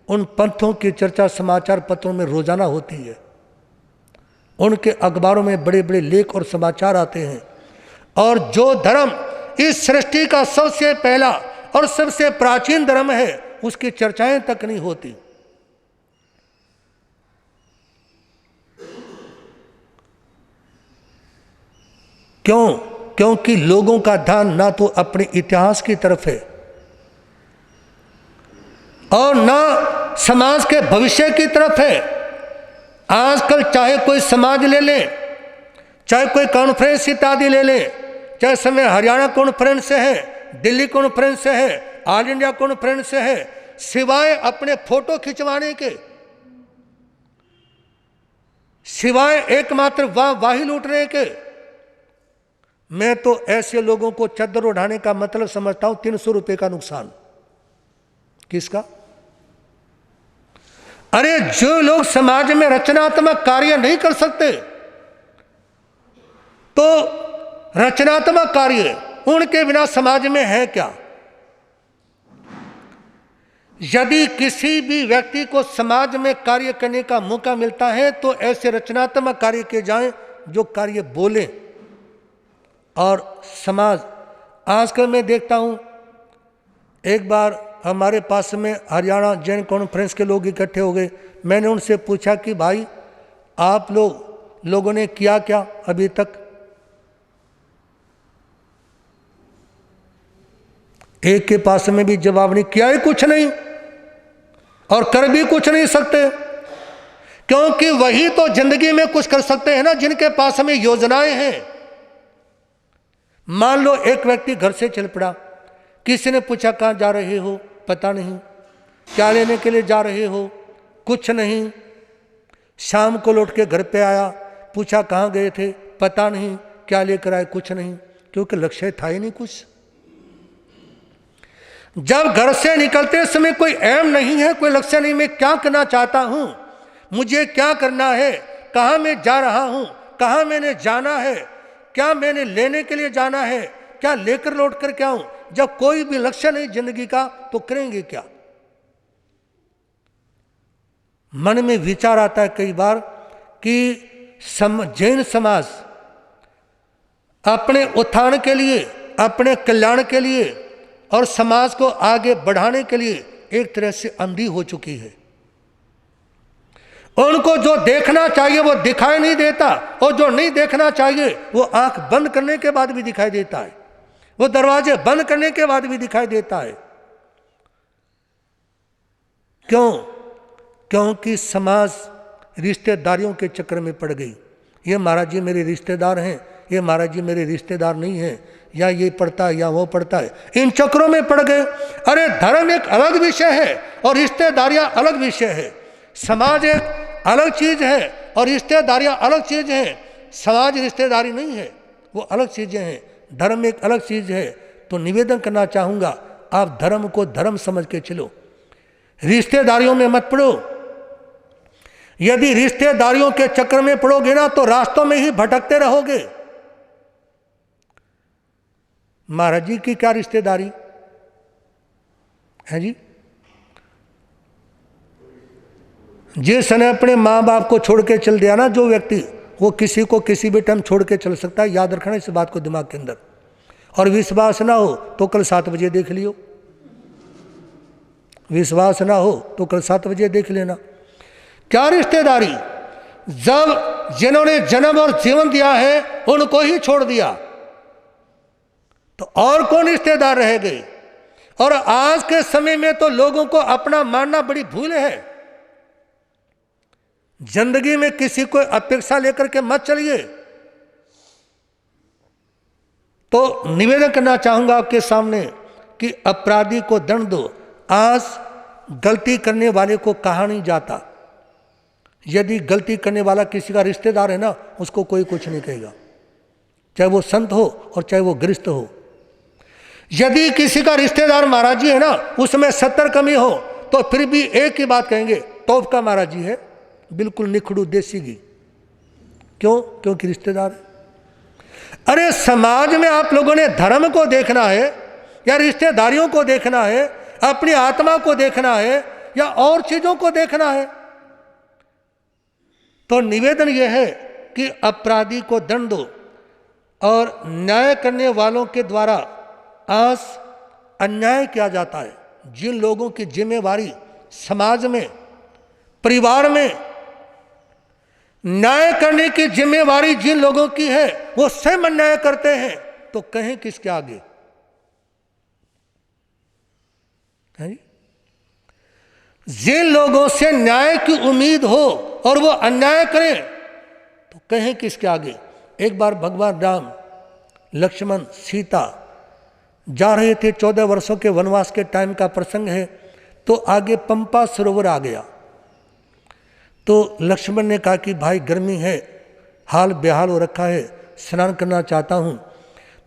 उन पंथों की चर्चा समाचार पत्रों में रोजाना होती है। उनके अखबारों में बड़े बड़े लेख और समाचार आते हैं। और जो धर्म इस सृष्टि का सबसे पहला और सबसे प्राचीन धर्म है, उसकी चर्चाएं तक नहीं होती। क्यों? क्योंकि लोगों का ध्यान ना तो अपने इतिहास की तरफ है और ना समाज के भविष्य की तरफ है। आजकल चाहे कोई समाज ले लें, चाहे कोई कॉन्फ्रेंस इत्यादि ले लें, चाहे समय हरियाणा कॉन्फ्रेंस है, दिल्ली कॉन्फ्रेंस है, ऑल इंडिया कॉन्फ्रेंस है, सिवाय अपने फोटो खिंचवाने के, सिवाय एकमात्र वाही लूटने के, मैं तो ऐसे लोगों को चद्दर उठाने का मतलब समझता हूं 300 रुपए का नुकसान। किसका? अरे जो लोग समाज में रचनात्मक कार्य नहीं कर सकते, तो रचनात्मक कार्य, उनके बिना समाज में है क्या? यदि किसी भी व्यक्ति को समाज में कार्य करने का मौका मिलता है तो ऐसे रचनात्मक कार्य किए जाएं जो कार्य बोले। और समाज, आजकल मैं देखता हूं, एक बार हमारे पास में हरियाणा जैन कॉन्फ्रेंस के लोग इकट्ठे हो गए। मैंने उनसे पूछा कि भाई आप लोगों ने किया क्या अभी तक? एक के पास में भी जवाब नहीं, किया ही कुछ नहीं और कर भी कुछ नहीं सकते, क्योंकि वही तो जिंदगी में कुछ कर सकते हैं ना जिनके पास में योजनाएं हैं। मान लो एक व्यक्ति घर से चल पड़ा, किसी ने पूछा कहाँ जा रहे हो? पता नहीं। क्या लेने के लिए जा रहे हो? कुछ नहीं। शाम को लौट के घर पे आया, पूछा कहाँ गए थे? पता नहीं। क्या लेकर आए? कुछ नहीं, क्योंकि लक्ष्य था ही नहीं कुछ। जब घर से निकलते समय कोई एम नहीं है, कोई लक्ष्य नहीं, मैं क्या करना चाहता हूं, मुझे क्या करना है, कहाँ मैं जा रहा हूं, कहाँ मैंने जाना है, क्या मैंने लेने के लिए जाना है, क्या लेकर लौट कर क्या हूं, जब कोई भी लक्ष्य नहीं जिंदगी का तो करेंगे क्या? मन में विचार आता है कई बार कि जैन समाज अपने उत्थान के लिए, अपने कल्याण के लिए और समाज को आगे बढ़ाने के लिए एक तरह से अंधी हो चुकी है। उनको जो देखना चाहिए वो दिखाई नहीं देता, और जो नहीं देखना चाहिए वो आंख बंद करने के बाद भी दिखाई देता है, वो दरवाजे बंद करने के बाद भी दिखाई देता है। क्यों? क्योंकि समाज रिश्तेदारियों के चक्कर में पड़ गई। ये महाराज जी मेरे रिश्तेदार हैं, ये महाराज जी मेरे रिश्तेदार नहीं हैं, या ये पढ़ता है या वो पढ़ता है, इन चक्रों में पड़ गए। अरे धर्म एक अलग विषय है और रिश्तेदारियां अलग विषय है। समाज एक अलग चीज है और रिश्तेदारियां अलग चीज हैं। समाज रिश्तेदारी नहीं है, वो अलग चीजें हैं। धर्म एक अलग चीज है। तो निवेदन करना चाहूंगा, आप धर्म को धर्म समझ के चलो, रिश्तेदारियों में मत पड़ो। यदि रिश्तेदारियों के चक्कर में पड़ोगे ना तो रास्तों में ही भटकते रहोगे। महाराज जी की क्या रिश्तेदारी है जी? जिसने अपने माँ बाप को छोड़ के चल दिया ना जो व्यक्ति, वो किसी को किसी भी टाइम छोड़ के चल सकता है। याद रखना इस बात को दिमाग के अंदर। और विश्वास ना हो तो कल 7 बजे देख लियो, विश्वास ना हो तो कल 7 बजे देख लेना। क्या रिश्तेदारी? जब जिन्होंने जन्म और जीवन दिया है उनको ही छोड़ दिया तो और कौन रिश्तेदार रह गए? और आज के समय में तो लोगों को अपना मानना बड़ी भूल है। जिंदगी में किसी को अपेक्षा लेकर के मत चलिए। तो निवेदन करना चाहूंगा आपके सामने कि अपराधी को दंड दो। आज गलती करने वाले को कहा नहीं जाता। यदि गलती करने वाला किसी का रिश्तेदार है ना, उसको कोई कुछ नहीं कहेगा, चाहे वो संत हो और चाहे वो गृहस्थ हो। यदि किसी का रिश्तेदार महाराज जी है ना, उसमें 70 कमी हो तो फिर भी एक ही बात कहेंगे, टॉप का महाराज जी है, बिल्कुल निखड़ू देसी घी। क्यों? क्योंकि रिश्तेदार है। अरे समाज में आप लोगों ने धर्म को देखना है या रिश्तेदारियों को देखना है, अपनी आत्मा को देखना है या और चीजों को देखना है? तो निवेदन यह है कि अपराधी को दंड दो। और न्याय करने वालों के द्वारा आज अन्याय किया जाता है। जिन लोगों की जिम्मेवारी समाज में, परिवार में न्याय करने की जिम्मेवारी जिन लोगों की है, वो स्वयं अन्याय करते हैं, तो कहें किसके आगे? जिन लोगों से न्याय की उम्मीद हो और वो अन्याय करें तो कहें किसके आगे? एक बार भगवान राम, लक्ष्मण, सीता जा रहे थे, 14 वर्षों के वनवास के टाइम का प्रसंग है। तो आगे पंपा सरोवर आ गया। तो लक्ष्मण ने कहा कि भाई गर्मी है, हाल बेहाल हो रखा है, स्नान करना चाहता हूँ।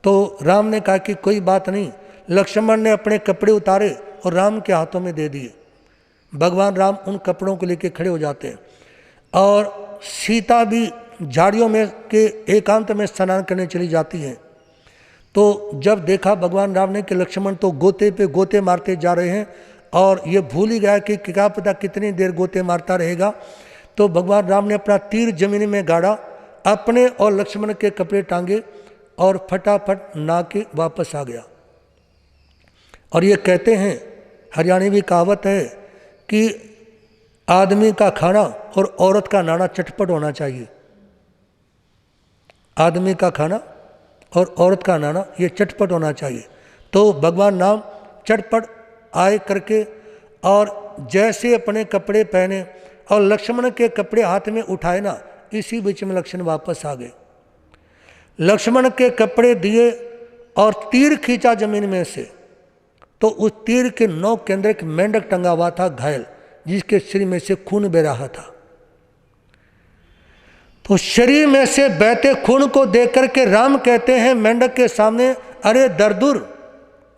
तो राम ने कहा कि कोई बात नहीं। लक्ष्मण ने अपने कपड़े उतारे और राम के हाथों में दे दिए। भगवान राम उन कपड़ों को लेकर खड़े हो जाते हैं और सीता भी झाड़ियों में के एकांत में स्नान करने चली जाती है। तो जब देखा भगवान राम ने कि लक्ष्मण तो गोते पे गोते मारते जा रहे हैं और ये भूल ही गया कि क्या पता कितनी देर गोते मारता रहेगा, तो भगवान राम ने अपना तीर जमीन में गाड़ा, अपने और लक्ष्मण के कपड़े टांगे और फटाफट ना के वापस आ गया। और ये कहते हैं, हरियाणवी कहावत है कि आदमी का खाना और औरत का नाना चटपट होना चाहिए। आदमी का खाना और औरत का नाना ये चटपट होना चाहिए। तो भगवान राम चटपट आए करके और जैसे अपने कपड़े पहने और लक्ष्मण के कपड़े हाथ में उठाए ना, इसी बीच में लक्ष्मण वापस आ गए। लक्ष्मण के कपड़े दिए और तीर खींचा जमीन में से, तो उस तीर के नोक के अंदर एक मेंढक टंगा हुआ था घायल, जिसके शरीर में से खून बह रहा था। तो शरीर में से बहते खून को देख करके राम कहते हैं मेंढक के सामने, अरे दरदुर,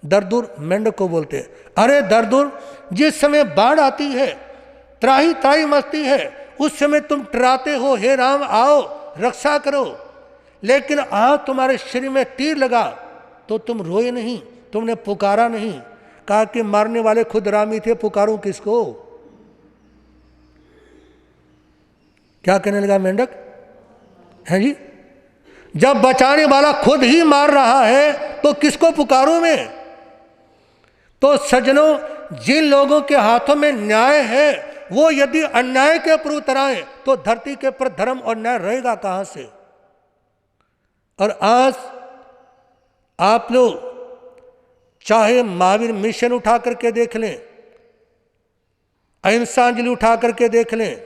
दरदुर मेंढक को बोलते हैं, अरे दरदुर, जिस समय बाढ़ आती है, त्राही त्राही मचती है, उस समय तुम डराते हो, हे राम आओ रक्षा करो, लेकिन आज तुम्हारे शरीर में तीर लगा तो तुम रोए नहीं, तुमने पुकारा नहीं, कहा कि मारने वाले खुद राम ही थे, पुकारूं किसको। क्या कहने लगा मेंढक, है जी, जब बचाने वाला खुद ही मार रहा है तो किसको पुकारूं मैं। तो सज्जनों, जिन लोगों के हाथों में न्याय है वो यदि अन्याय के ऊपर उतराए तो धरती के पर धर्म और न्याय रहेगा कहां से। और आज आप लोग चाहे महावीर मिशन उठा करके देख लें, अहिंसांजलि उठा करके देख लें,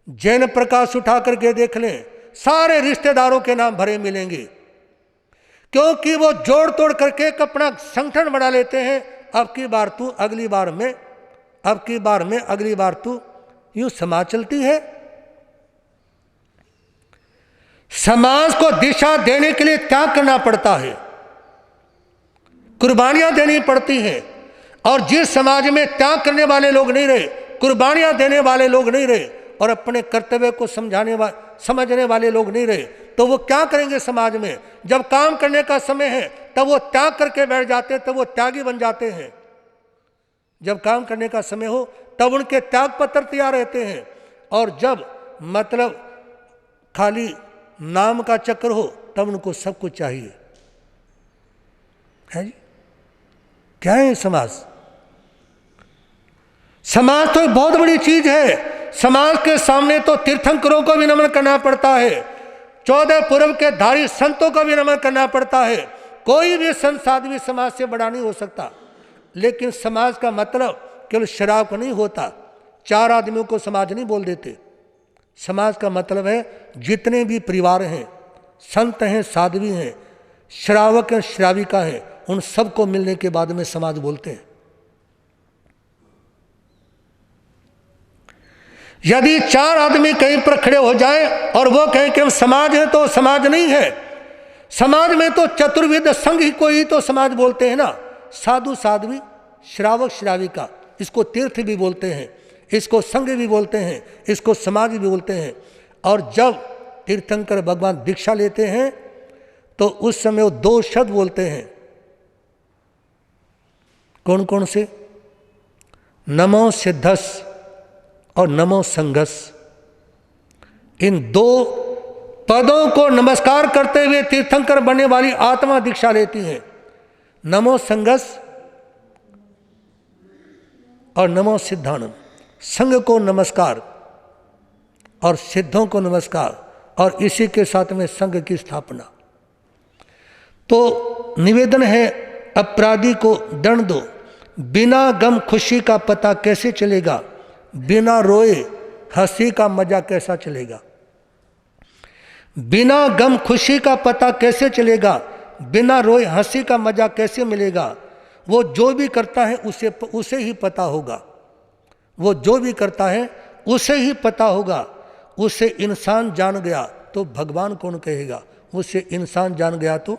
जैन प्रकाश उठा करके देख लें, सारे रिश्तेदारों के नाम भरे मिलेंगे, क्योंकि वो जोड़ तोड़ करके एक अपना संगठन बना लेते हैं। अब की बार तू, अगली बार में, अब की बार में, अगली बार तू, यूं समाज चलती है। समाज को दिशा देने के लिए त्याग करना पड़ता है, कुर्बानियां देनी पड़ती हैं। और जिस समाज में त्याग करने वाले लोग नहीं रहे, कुर्बानियां देने वाले लोग नहीं रहे और अपने कर्तव्य को समझने वाले लोग नहीं रहे, तो वो क्या करेंगे समाज में। जब काम करने का समय है तब वो त्याग करके बैठ जाते हैं, तब वो त्यागी बन जाते हैं। जब काम करने का समय हो तब उनके त्याग पत्र तैयार रहते हैं, और जब मतलब खाली नाम का चक्कर हो तब उनको सब कुछ चाहिए, है जी। क्या है समाज? समाज तो एक बहुत बड़ी चीज है। समाज के सामने तो तीर्थंकरों को भी नमन करना पड़ता है, 14 पूर्व के धारी संतों को भी नमन करना पड़ता है। कोई भी संत साध्वी समाज से बड़ा नहीं हो सकता। लेकिन समाज का मतलब केवल शराब का नहीं होता, 4 आदमियों को समाज नहीं बोल देते। समाज का मतलब है जितने भी परिवार हैं, संत हैं, साध्वी हैं, श्रावक हैं, श्राविका हैं, उन सबको मिलने के बाद में समाज बोलते हैं। यदि 4 आदमी कहीं पर खड़े हो जाएं और वो कहें कि हम समाज हैं, तो समाज नहीं है। समाज में तो चतुर्विध संघ ही कोई तो समाज बोलते हैं ना। साधु साध्वी, श्रावक श्राविका, इसको तीर्थ भी बोलते हैं, इसको संघ भी बोलते हैं, इसको समाज भी बोलते हैं। और जब तीर्थंकर भगवान दीक्षा लेते हैं तो उस समय वो 2 शब्द बोलते हैं। कौन कौन से? नमो सिद्धस और नमो संघस। इन 2 पदों को नमस्कार करते हुए तीर्थंकर बनने वाली आत्मा दीक्षा लेती है। नमो संघस और नमो सिद्धानम। संघ को नमस्कार और सिद्धों को नमस्कार, और इसी के साथ में संघ की स्थापना। तो निवेदन है, अपराधी को दंड दो, बिना गम खुशी का पता कैसे चलेगा, बिना रोए हंसी का मजा कैसा चलेगा। बिना गम खुशी का पता कैसे चलेगा, बिना रोए हंसी का मजा कैसे मिलेगा। वो जो भी करता है उसे ही पता होगा, वो जो भी करता है उसे ही पता होगा। उसे इंसान जान गया तो भगवान कौन कहेगा, उसे इंसान जान गया तो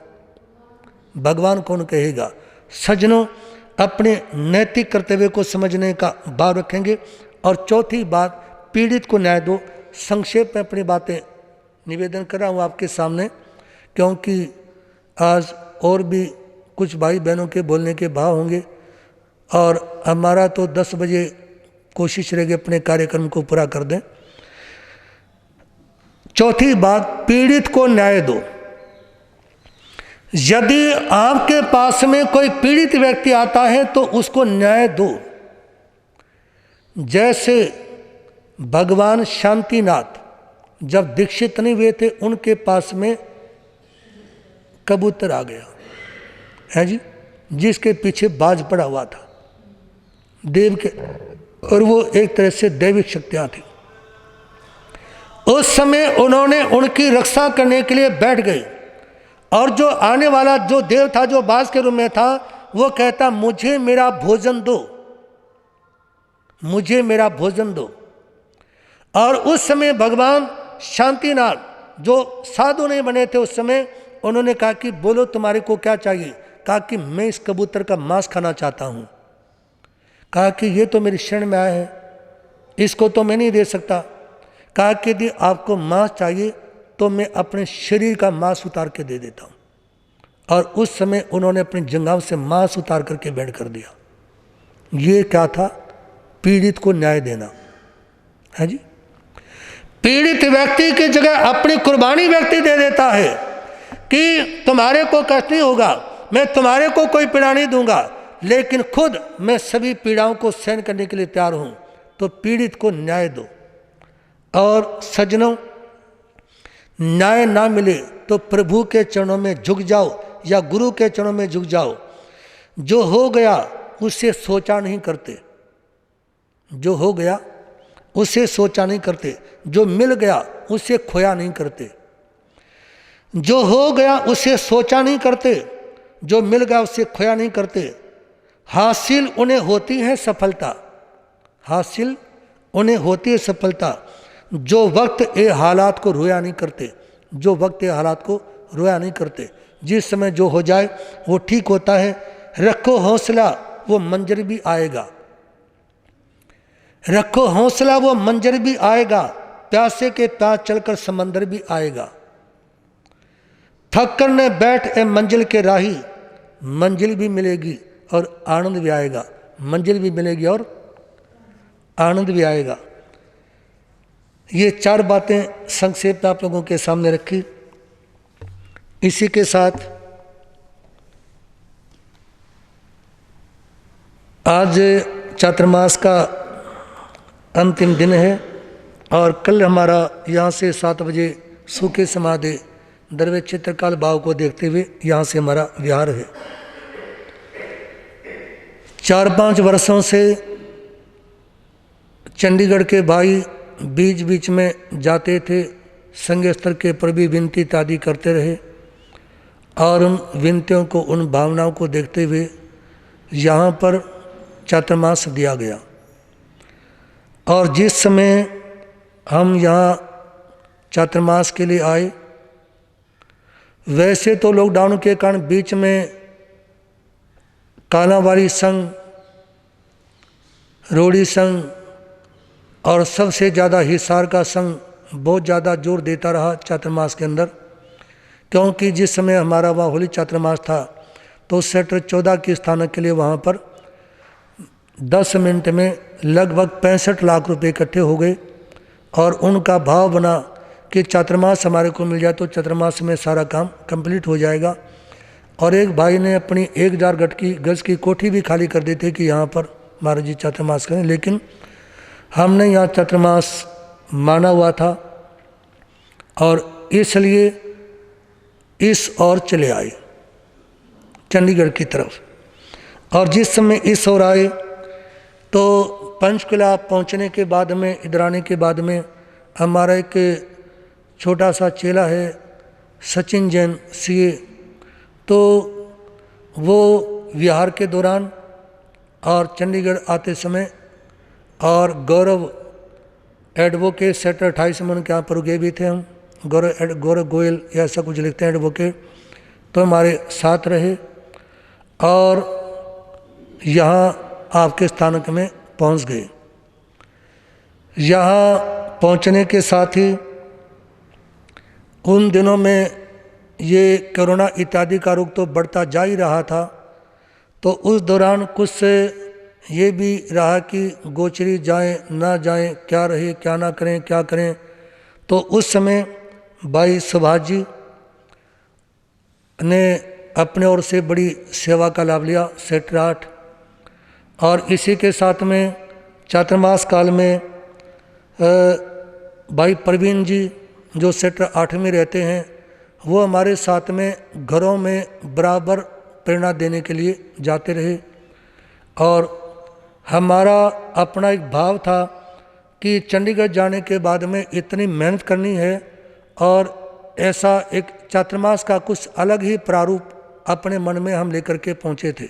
भगवान कौन कहेगा। सज्जनों, अपने नैतिक कर्तव्य को समझने का भाव रखेंगे। और चौथी बात, पीड़ित को न्याय दो। संक्षेप में अपनी बातें निवेदन कर रहा हूँ आपके सामने, क्योंकि आज और भी कुछ भाई बहनों के बोलने के भाव होंगे, और हमारा तो 10 बजे कोशिश रहेगी अपने कार्यक्रम को पूरा कर दें। चौथी बात, पीड़ित को न्याय दो। यदि आपके पास में कोई पीड़ित व्यक्ति आता है तो उसको न्याय दो। जैसे भगवान शांतिनाथ जब दीक्षित नहीं हुए थे, उनके पास में कबूतर आ गया है जी, जिसके पीछे बाज पड़ा हुआ था देव के, और वो एक तरह से दैविक शक्तियां थी। उस समय उन्होंने उनकी रक्षा करने के लिए बैठ गए, और जो आने वाला जो देव था, जो बाज के रूप में था, वो कहता मुझे मेरा भोजन दो, मुझे मेरा भोजन दो। और उस समय भगवान शांतिनाथ जो साधु नहीं बने थे उस समय, उन्होंने कहा कि बोलो तुम्हारे को क्या चाहिए। कहा कि मैं इस कबूतर का मांस खाना चाहता हूँ। कहा कि ये तो मेरी शरण में आया है, इसको तो मैं नहीं दे सकता। कहा कि यदि आपको मांस चाहिए तो मैं अपने शरीर का मांस उतार के दे देता हूँ। और उस समय उन्होंने अपनी जंघाओं से मांस उतार करके भेंट कर दिया। ये क्या था? पीड़ित को न्याय देना है जी। पीड़ित व्यक्ति की जगह अपनी कुर्बानी व्यक्ति दे देता है कि तुम्हारे को कष्ट नहीं होगा, मैं तुम्हारे को कोई पीड़ा नहीं दूंगा, लेकिन खुद मैं सभी पीड़ाओं को सहन करने के लिए तैयार हूं। तो पीड़ित को न्याय दो। और सज्जनों, न्याय ना मिले तो प्रभु के चरणों में झुक जाओ या गुरु के चरणों में झुक जाओ। जो हो गया उसे सोचा नहीं करते, जो हो गया उसे सोचा नहीं करते, जो मिल गया उसे खोया नहीं करते। जो हो गया उसे सोचा नहीं करते, जो मिल गया उसे खोया नहीं करते। हासिल उन्हें होती है सफलता, हासिल उन्हें होती है सफलता, जो वक्त ए हालात को रोया नहीं करते, जो वक्त ए हालात को रोया नहीं करते। जिस समय जो हो जाए वो ठीक होता है। रखो हौसला, वो मंजर भी आएगा। रखो हौसला, वो मंजर भी आएगा। प्यासे के प्यास चलकर समंदर भी आएगा। थक कर न बैठ ए मंजिल के राही, मंजिल भी मिलेगी और आनंद भी आएगा। मंजिल भी मिलेगी और आनंद भी आएगा। ये 4 बातें संक्षेप में आप लोगों के सामने रखी। इसी के साथ आज चातुर्मास का अंतिम दिन है, और कल हमारा यहाँ से 7 बजे सूखे समाधि दरवे चित्रकाल भाव को देखते हुए यहाँ से हमारा विहार है। 4-5 वर्षों से चंडीगढ़ के भाई बीच बीच में जाते थे, संघ स्तर के पर भी विनती इत्यादि करते रहे, और उन विनतियों को, उन भावनाओं को देखते हुए यहाँ पर चातुर्मास दिया गया। और जिस समय हम यहाँ चातुर्मास के लिए आए, वैसे तो लॉकडाउन के कारण बीच में कालावारी संघ, रोड़ी संघ और सबसे ज़्यादा हिसार का संघ बहुत ज़्यादा जोर देता रहा चातुर्मास के अंदर। क्योंकि जिस समय हमारा वहाँ होली चातुर्मास था तो सेक्टर 14 के स्थानक के लिए वहाँ पर 10 मिनट में लगभग 65 लाख रुपए इकट्ठे हो गए, और उनका भाव बना कि चातुर्मास हमारे को मिल जाए तो चातुर्मास में सारा काम कंप्लीट हो जाएगा। और एक भाई ने अपनी 1000 गज की कोठी भी खाली कर दी थी कि यहाँ पर महाराज जी चातुर्मास करें, लेकिन हमने यहाँ चातुर्मास माना हुआ था और इसलिए इस ओर चले आए चंडीगढ़ की तरफ। और जिस समय इस ओर आए तो पंचकुला पहुँचने के बाद में, इधर आने के बाद में, हमारा एक छोटा सा चेला है सचिन जैन सीए, तो वो विहार के दौरान और चंडीगढ़ आते समय और गौरव एडवोकेट सेक्टर 28 में उनके यहाँ पर गए भी थे हम, गौरव गोयल या ऐसा कुछ लिखते हैं एडवोकेट, तो हमारे साथ रहे और यहाँ आपके स्थानक में पहुँच गए। यहाँ पहुँचने के साथ ही उन दिनों में ये कोरोना इत्यादि का रोग तो बढ़ता जा ही रहा था, तो उस दौरान कुछ ये भी रहा कि गोचरी जाएं ना जाएं, क्या रहे क्या ना करें क्या करें। तो उस समय भाई सुभाष जी ने अपने ओर से बड़ी सेवा का लाभ लिया सेक्टर 8, और इसी के साथ में चातुर्मास काल में भाई प्रवीण जी जो सेक्टर 8 में रहते हैं, वो हमारे साथ में घरों में बराबर प्रेरणा देने के लिए जाते रहे। और हमारा अपना एक भाव था कि चंडीगढ़ जाने के बाद में इतनी मेहनत करनी है, और ऐसा एक चातुर्मास का कुछ अलग ही प्रारूप अपने मन में हम लेकर के पहुँचे थे।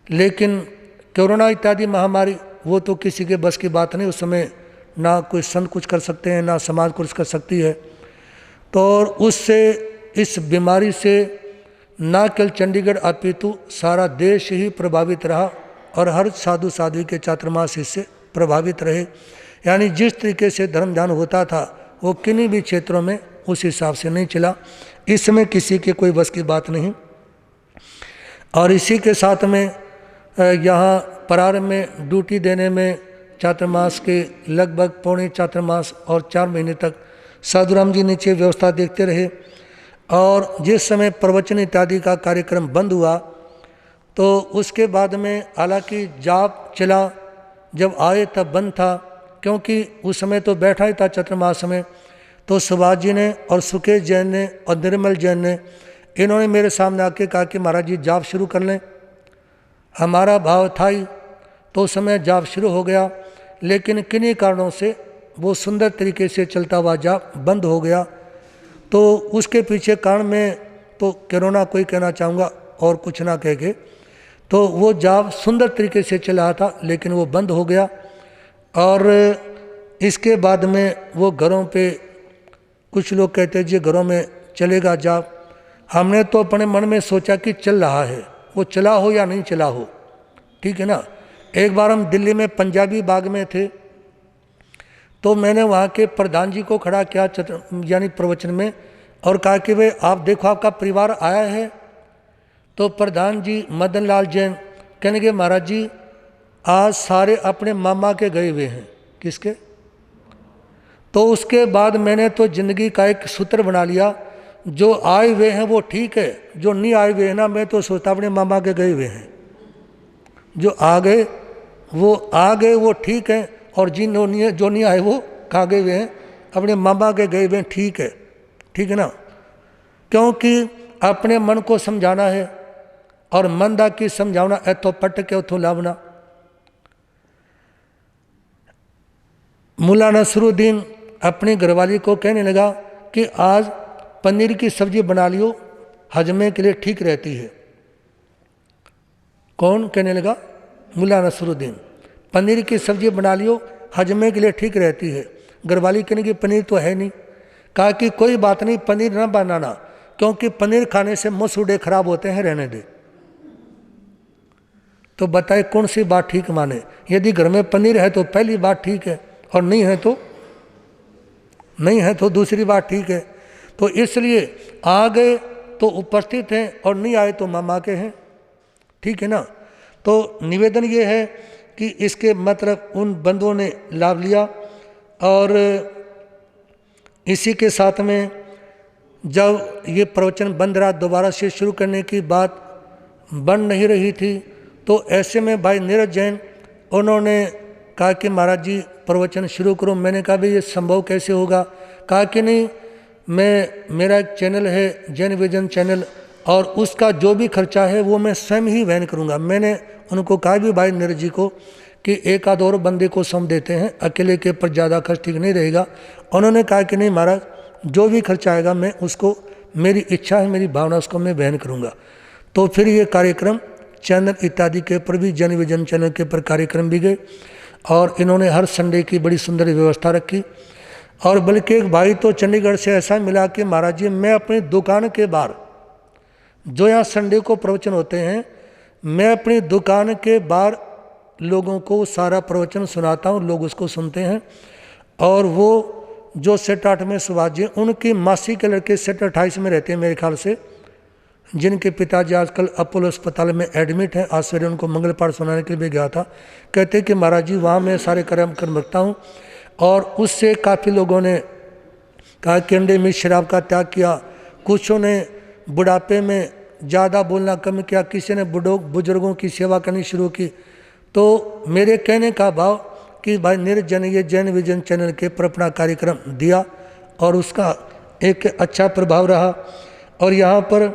लेकिन कोरोना इत्यादि महामारी वो तो किसी के बस की बात नहीं, उस समय ना कोई संत कुछ कर सकते हैं ना समाज कुछ कर सकती है। तो उससे इस बीमारी से न केवल चंडीगढ़ अपितु सारा देश ही प्रभावित रहा, और हर साधु साध्वी के चातुर्मास इससे प्रभावित रहे। यानी जिस तरीके से धर्म ध्यान होता था वो किन्हीं भी क्षेत्रों में उस हिसाब से नहीं चला। इस समय किसी के कोई बस की बात नहीं। और इसी के साथ में यहाँ प्रारंभ में ड्यूटी देने में चातुर्मास के लगभग पौने चातुर्मास और 4 महीने तक साधुराम जी नीचे व्यवस्था देखते रहे। और जिस समय प्रवचन इत्यादि का कार्यक्रम बंद हुआ तो उसके बाद में हालांकि जाप चला, जब आए तब बंद था, क्योंकि उस समय तो बैठा ही था चातुर्मास में। तो सुभाष जी ने और सुकेश जैन ने और निर्मल जैन ने, इन्होंने मेरे सामने आके कहा कि महाराज जी जाप शुरू कर लें। हमारा भाव था ही, तो उस समय जाप शुरू हो गया, लेकिन किन्हीं कारणों से वो सुंदर तरीके से चलता हुआ जाप बंद हो गया। तो उसके पीछे कारण मैं तो कोरोना को ही कहना चाहूँगा और कुछ ना कह के। तो वो जाप सुंदर तरीके से चला था, लेकिन वो बंद हो गया। और इसके बाद में वो घरों पे कुछ लोग कहते जी घरों में चलेगा जाप। हमने तो अपने मन में सोचा कि चल रहा है, वो चला हो या नहीं चला हो, ठीक है ना। एक बार हम दिल्ली में पंजाबी बाग में थे, तो मैंने वहाँ के प्रधान जी को खड़ा किया यानी प्रवचन में, और कहा कि भाई आप देखो आपका परिवार आया है। तो प्रधान जी मदन लाल जैन कहने के महाराज जी आज सारे अपने मामा के गए हुए हैं। किसके? तो उसके बाद मैंने तो जिंदगी का एक सूत्र बना लिया, जो आए हुए हैं वो ठीक है, जो नहीं आए हुए हैं ना, मैं तो सोचता अपने मामा के गए हुए हैं। जो आ गए वो ठीक है, और जो नहीं आए वो कहाँ गए हुए हैं, अपने मामा के गए हुए हैं, ठीक है ना। क्योंकि अपने मन को समझाना है, और मन दा की समझाना ऐथों पट के उथों लावना। मुल्ला नसरुद्दीन अपनी घरवाली को कहने लगा कि आज पनीर की सब्जी बना लियो, हजमे के लिए ठीक रहती है। कौन कहने लगा? मुल्ला नसरुद्दीन। पनीर की सब्जी बना लियो, हजमे के लिए ठीक रहती है। घरवाली कहने की पनीर तो है नहीं। कहा कि कोई बात नहीं, पनीर ना बनाना, क्योंकि पनीर खाने से मसूड़े खराब होते हैं, रहने दे। तो बताए कौन सी बात ठीक माने? यदि घर में पनीर है तो पहली बात ठीक है, और नहीं है तो दूसरी बात ठीक है। तो इसलिए आ गए तो उपस्थित हैं, और नहीं आए तो मामा के हैं, ठीक है ना। तो निवेदन ये है कि इसके मतलब उन बंधुओं ने लाभ लिया। और इसी के साथ में जब ये प्रवचन बंद रहा, दोबारा से शुरू करने की बात बन नहीं रही थी, तो ऐसे में भाई नीरज जैन उन्होंने कहा कि महाराज जी प्रवचन शुरू करो। मैंने कहा भाई ये संभव कैसे होगा? कहा कि नहीं, मेरा एक चैनल है जैन विजन चैनल, और उसका जो भी खर्चा है वो मैं स्वयं ही वहन करूँगा। मैंने उनको कहा भी भाई नीरज जी को कि एक आध और बंदे को सौंप देते हैं, अकेले के पर ज़्यादा खर्च ठीक नहीं रहेगा। उन्होंने कहा कि नहीं महाराज, जो भी खर्चा आएगा मैं उसको, मेरी इच्छा है, मेरी भावना, उसको मैं वहन करूँगा। तो फिर ये कार्यक्रम चैनल इत्यादि के ऊपर भी, जन विजन चैनल के ऊपर कार्यक्रम भी गए, और इन्होंने हर संडे की बड़ी सुंदर व्यवस्था रखी। और बल्कि एक भाई तो चंडीगढ़ से ऐसा मिला कि महाराज जी मैं अपनी दुकान के बाहर, जो यहाँ संडे को प्रवचन होते हैं, मैं अपनी दुकान के बाहर लोगों को सारा प्रवचन सुनाता हूँ, लोग उसको सुनते हैं। और वो जो सेट 8 में सुभाष जी, उनकी मासी के लड़के सेट 28 में रहते हैं मेरे ख्याल से, जिनके पिताजी आजकल अपोलो अस्पताल में एडमिट हैं। आज सवेरे उनको मंगल पाठ सुनाने के लिए गया था। कहते कि महाराज जी वहाँ मैं सारे कर्म रखता हूँ। और उससे काफ़ी लोगों ने कहा कि अंडे में शराब का त्याग किया, कुछों ने बुढ़ापे में ज़्यादा बोलना कम किया, किसी ने बुजुर्गों की सेवा करनी शुरू की। तो मेरे कहने का भाव कि भाई निर्जन ये जैन विजन चैनल के पर अपना कार्यक्रम दिया और उसका एक अच्छा प्रभाव रहा। और यहाँ पर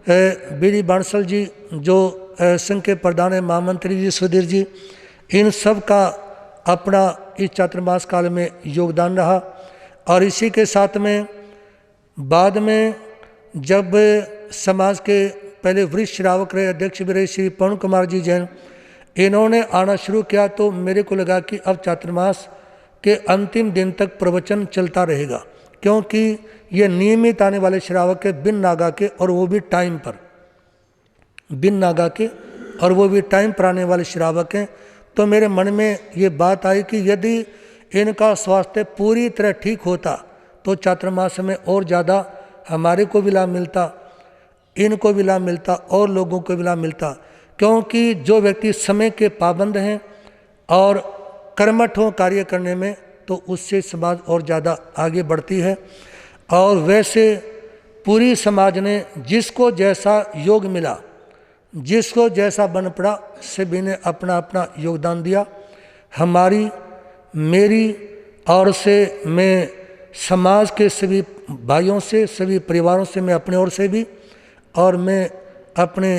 बीडी बांसल जी जो संघ के प्रधान है, महामंत्री जी सुधीर जी, इन सब का अपना इस चातुर्मास काल में योगदान रहा। और इसी के साथ में बाद में जब समाज के पहले वरिष्ठ श्रावक रहे, अध्यक्ष भी रहे श्री पवन कुमार जी जैन, इन्होंने आना शुरू किया तो मेरे को लगा कि अब चातुर्मास के अंतिम दिन तक प्रवचन चलता रहेगा, क्योंकि ये नियमित आने वाले श्रावक है बिन नागा के, और वो भी टाइम पर, बिन नागा के और वो भी टाइम पर आने वाले श्रावक हैं। तो मेरे मन में ये बात आई कि यदि इनका स्वास्थ्य पूरी तरह ठीक होता तो चातुर्मास में और ज़्यादा हमारे को भी लाभ मिलता, इनको भी लाभ मिलता और लोगों को भी लाभ मिलता। क्योंकि जो व्यक्ति समय के पाबंद हैं और कर्मठ हों कार्य करने में, तो उससे समाज और ज़्यादा आगे बढ़ती है। और वैसे पूरी समाज ने जिसको जैसा योग मिला, जिसको जैसा बन पड़ा, सभी ने अपना अपना योगदान दिया। हमारी मेरी और से मैं समाज के सभी भाइयों से, सभी परिवारों से, मैं अपने ओर से भी, और मैं अपने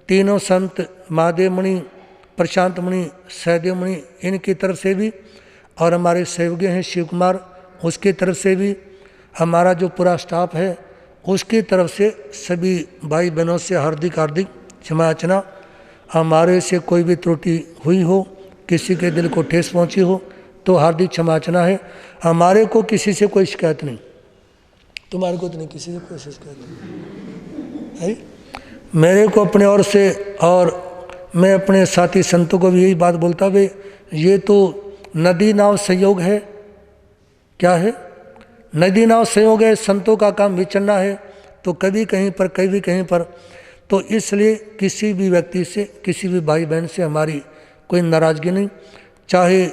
तीनों संत महादेव मुनि, प्रशांत मुनि, सहदेव मुनि, इनकी तरफ से भी, और हमारे सहयोगी हैं शिव कुमार, उसकी तरफ से भी, हमारा जो पूरा स्टाफ है उसकी तरफ से सभी भाई बहनों से हार्दिक हार्दिक क्षमा याचना। हमारे से कोई भी त्रुटि हुई हो, किसी के दिल को ठेस पहुंची हो, तो हार्दिक क्षमा याचना है। हमारे को किसी से कोई शिकायत नहीं, तुम्हारे को तो नहीं, किसी से कोई शिकायत नहीं है। मेरे को अपने ओर से, और मैं अपने साथी संतों को भी यही बात बोलता भाई, ये तो नदी नाव संयोग है। क्या है? नदी नाव संयोग है। संतों का काम विचरना है, तो कभी कहीं पर कभी कहीं पर। तो इसलिए किसी भी व्यक्ति से, किसी भी भाई बहन से हमारी कोई नाराज़गी नहीं, चाहे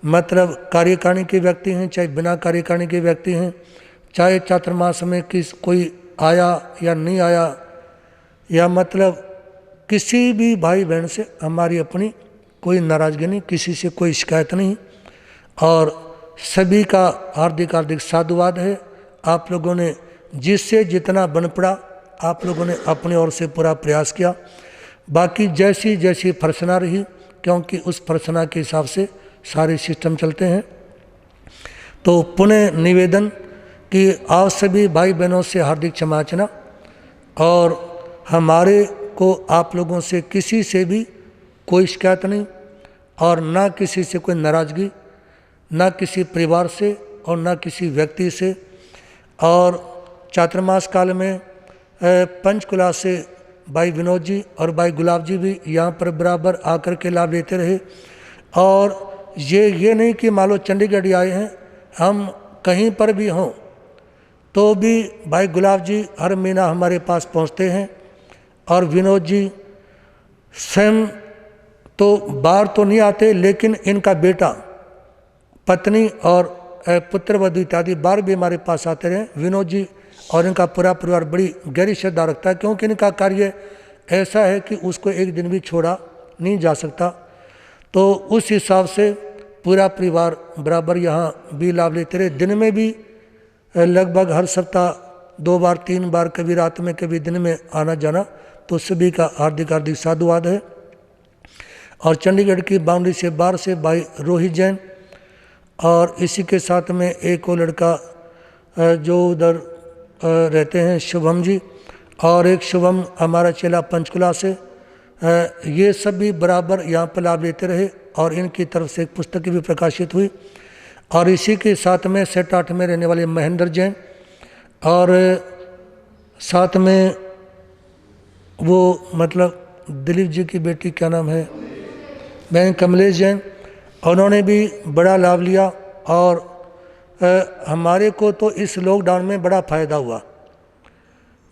मतलब कार्यकारिणी के व्यक्ति हैं, चाहे बिना कार्यकारिणी के व्यक्ति हैं, चाहे चातुर्मास में कोई आया या नहीं आया, या मतलब किसी भी भाई बहन से हमारी अपनी कोई नाराज़गी नहीं, किसी से कोई शिकायत नहीं। और सभी का हार्दिक हार्दिक साधुवाद है। आप लोगों ने जिससे जितना बन पड़ा, आप लोगों ने अपनी ओर से पूरा प्रयास किया। बाकी जैसी जैसी फरसना रही, क्योंकि उस फरसना के हिसाब से सारे सिस्टम चलते हैं। तो पुनः निवेदन कि आप सभी भाई बहनों से हार्दिक क्षमा याचना, और हमारे को आप लोगों से किसी से भी कोई शिकायत नहीं, और ना किसी से कोई नाराज़गी, ना किसी परिवार से और ना किसी व्यक्ति से। और चातुर्मास काल में पंचकुला से भाई विनोद जी और भाई गुलाब जी भी यहाँ पर बराबर आकर के लाभ लेते रहे। और ये नहीं कि मान लो चंडीगढ़ आए हैं, हम कहीं पर भी हों तो भी भाई गुलाब जी हर महीना हमारे पास पहुँचते हैं। और विनोद जी स्वयं तो बाहर तो नहीं आते, लेकिन इनका बेटा, पत्नी और पुत्र वधू इत्यादि बाहर भी हमारे पास आते रहे। विनोद जी और इनका पूरा परिवार बड़ी गहरी श्रद्धा रखता है, क्योंकि इनका कार्य ऐसा है कि उसको एक दिन भी छोड़ा नहीं जा सकता। तो उस हिसाब से पूरा परिवार बराबर यहाँ भी लाभ लेते रहे। दिन में भी लगभग हर सप्ताह 2 बार 3 बार, कभी रात में कभी दिन में आना जाना। तो सभी का हार्दिक हार्दिक साधुवाद है। और चंडीगढ़ की बाउंड्री से बाहर से भाई रोहित जैन, और इसी के साथ में एक और लड़का जो उधर रहते हैं शुभम जी, और एक शुभम हमारा चेला पंचकुला से, ये सब भी बराबर यहाँ पर लाभ लेते रहे। और इनकी तरफ से एक पुस्तक भी प्रकाशित हुई। और इसी के साथ में सेट 8 में रहने वाले महेंद्र जैन, और साथ में वो मतलब दिलीप जी की बेटी, क्या नाम है, बहन कमलेश जैन, उन्होंने भी बड़ा लाभ लिया। और हमारे को तो इस लॉकडाउन में बड़ा फ़ायदा हुआ।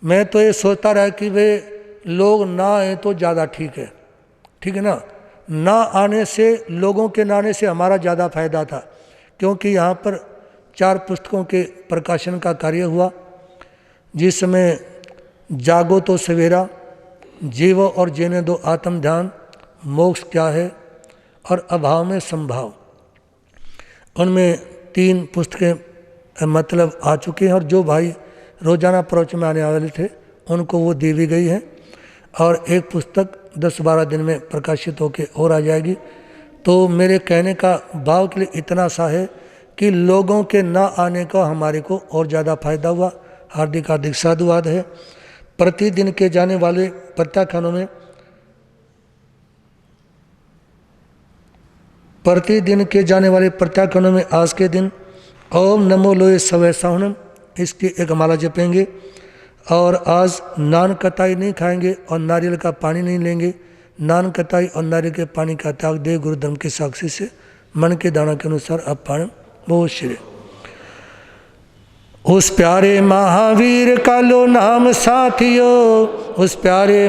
मैं तो ये सोचता रहा कि वे लोग ना आए तो ज़्यादा ठीक है ना। ना आने से, लोगों के ना आने से हमारा ज़्यादा फायदा था, क्योंकि यहाँ पर 4 पुस्तकों के प्रकाशन का कार्य हुआ, जिसमें जागो तो सवेरा, जीवो और जीने दो आत्म ध्यान, मोक्ष क्या है और अभाव में संभाव। उनमें 3 पुस्तकें मतलब आ चुकी हैं, और जो भाई रोजाना प्रवचन में आने वाले थे उनको वो दी भी गई है, और एक पुस्तक 10-12 दिन में प्रकाशित होकर और आ जाएगी। तो मेरे कहने का भाव के लिए इतना सा है कि लोगों के ना आने का हमारे को और ज़्यादा फायदा हुआ। हार्दिक हार्दिक साधुवाद है। प्रतिदिन के जाने वाले प्रत्याख्यानों में, आज के दिन ओम नमो लोए सवै साहुनम, इसकी एक माला जपेंगे, और आज नान कताई नहीं खाएंगे और नारियल का पानी नहीं लेंगे। नान कताई और नारियल के पानी का त्याग दे गुरुधर्म की साक्षी से मन के दाना के अनुसार अपान बहुत श्रेय। उस प्यारे महावीर का लो नाम साथियों, उस प्यारे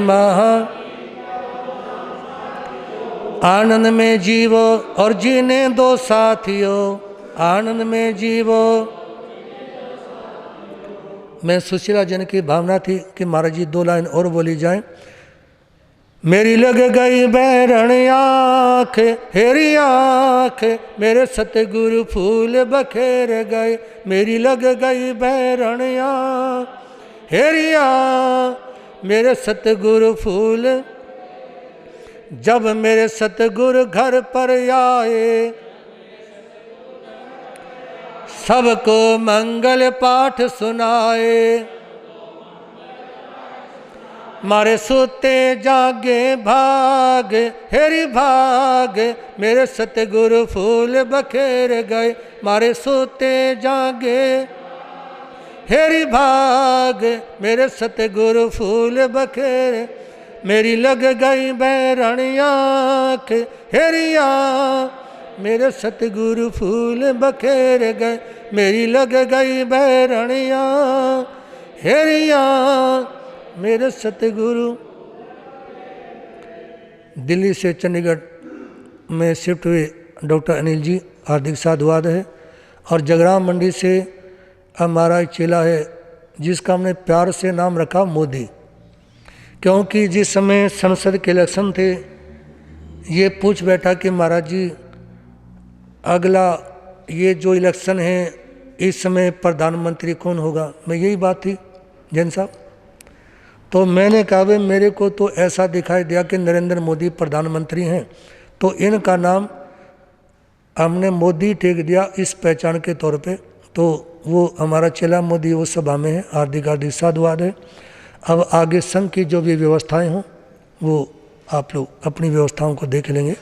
आनंद में जीवो और जीने दो साथियों, आनंद में जीवो। मैं सुशीला जन की भावना थी कि महाराज जी 2 लाइन और बोली जाएं। मेरी लग गई बैरण आँख, हेरी आँख, मेरे सतगुरु फूल बखेर गए। मेरी लग गई बैरण आँख, हेरी आँख, मेरे सतगुरु फूल। जब मेरे सतगुरु घर पर आए, सबको मंगल पाठ सुनाए। मारे सोते जागे भाग, हेरी भाग, मेरे सतगुरु फूल बखेर गए। मारे सोते जागे हेरी भाग, मेरे सतगुरु फूल बखेर। मेरी लग गई बैरण आँख, हेरी आँख, मेरे सतगुरु फूल बखेर गए। मेरी लग गई बैरण आँख, हेरी आँख, मेरे सतगुरु। दिल्ली से चंडीगढ़ में शिफ्ट हुए डॉक्टर अनिल जी, हार्दिक साधुवाद है। और जगराम मंडी से हमारा एक चेला है जिसका हमने प्यार से नाम रखा मोदी, क्योंकि जिस समय संसद के इलेक्शन थे ये पूछ बैठा कि महाराज जी अगला ये जो इलेक्शन है इस समय प्रधानमंत्री कौन होगा। मैं यही बात थी जैन साहब, तो मैंने कहा भाई मेरे को तो ऐसा दिखाई दिया कि नरेंद्र मोदी प्रधानमंत्री हैं, तो इनका नाम हमने मोदी टेक दिया इस पहचान के तौर पे। तो वो हमारा चेला मोदी वो सभा में है, हार्दिक हार्दिक साधुवाद है। अब आगे संघ की जो भी व्यवस्थाएं हों वो आप लोग अपनी व्यवस्थाओं को देख लेंगे।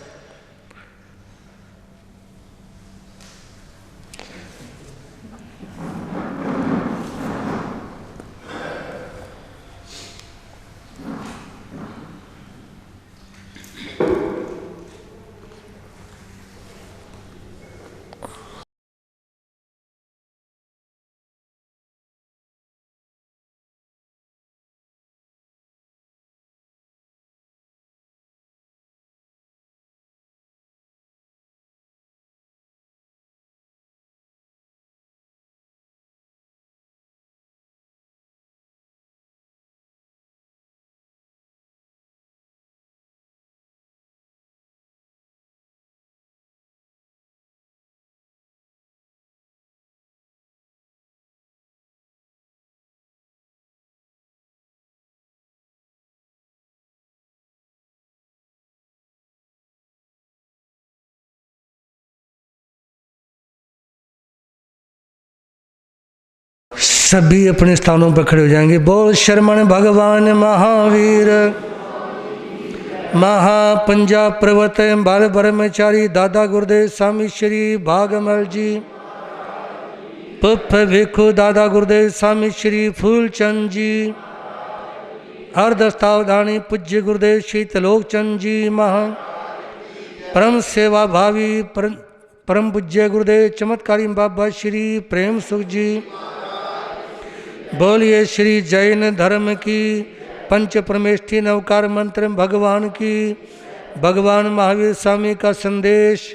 सभी अपने स्थानों पर खड़े हो जाएंगे। बोल शरमण भगवान महावीर, महापंजा पर्वत बाल ब्रह्मचारी दादा गुरुदेव स्वामी श्री भागमल जी, पुप्प भिक्षु दादा गुरुदेव स्वामी श्री फूलचंद जी, अर्धस्तावधानी पूज्य गुरुदेव श्री त्रिलोकचंद जी महा, परम सेवा भावी परम पूज्य गुरुदेव चमत्कारी बाबा श्री प्रेम सुख जी। बोलिए श्री जैन धर्म की पंच परमेष्ठी नवकार मंत्र भगवान की। भगवान महावीर स्वामी का संदेश।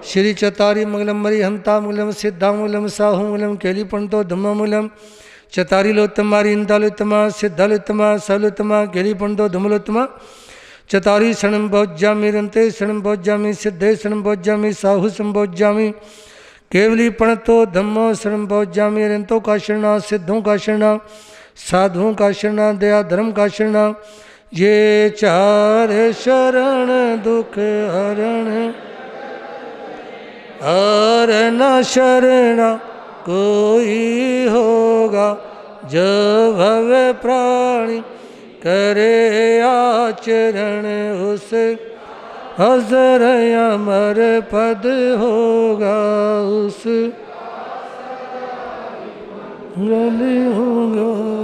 श्री चतारी मंगलम मरिहंता मंगलम सिद्धा मंगलम साहू मंगलम केली पंतो धम्म मंगलम चतारीलोत्तमा रिंदालोत्तमा सिद्धालोत्तमा सलोत्तमा केली पंतो धम्मलोत्तमा चतारी शरणं भोज्यामि रन्ते शरणं भोज्यामि सिद्धे शरणं भोज्यामि साहु शरणं भोज्यामि केवली प्रणतो धम्मो शरणं भोज्यामि रंतो का शरणा सिद्धों का शरणा साधुओं का शरणा दया धर्म का शरणा। ये चार शरण दुख हरण और न शरणा कोई होगा। जो भव प्राणी करे आचरण उस हजर अमर पद होगा। उस गली होगा।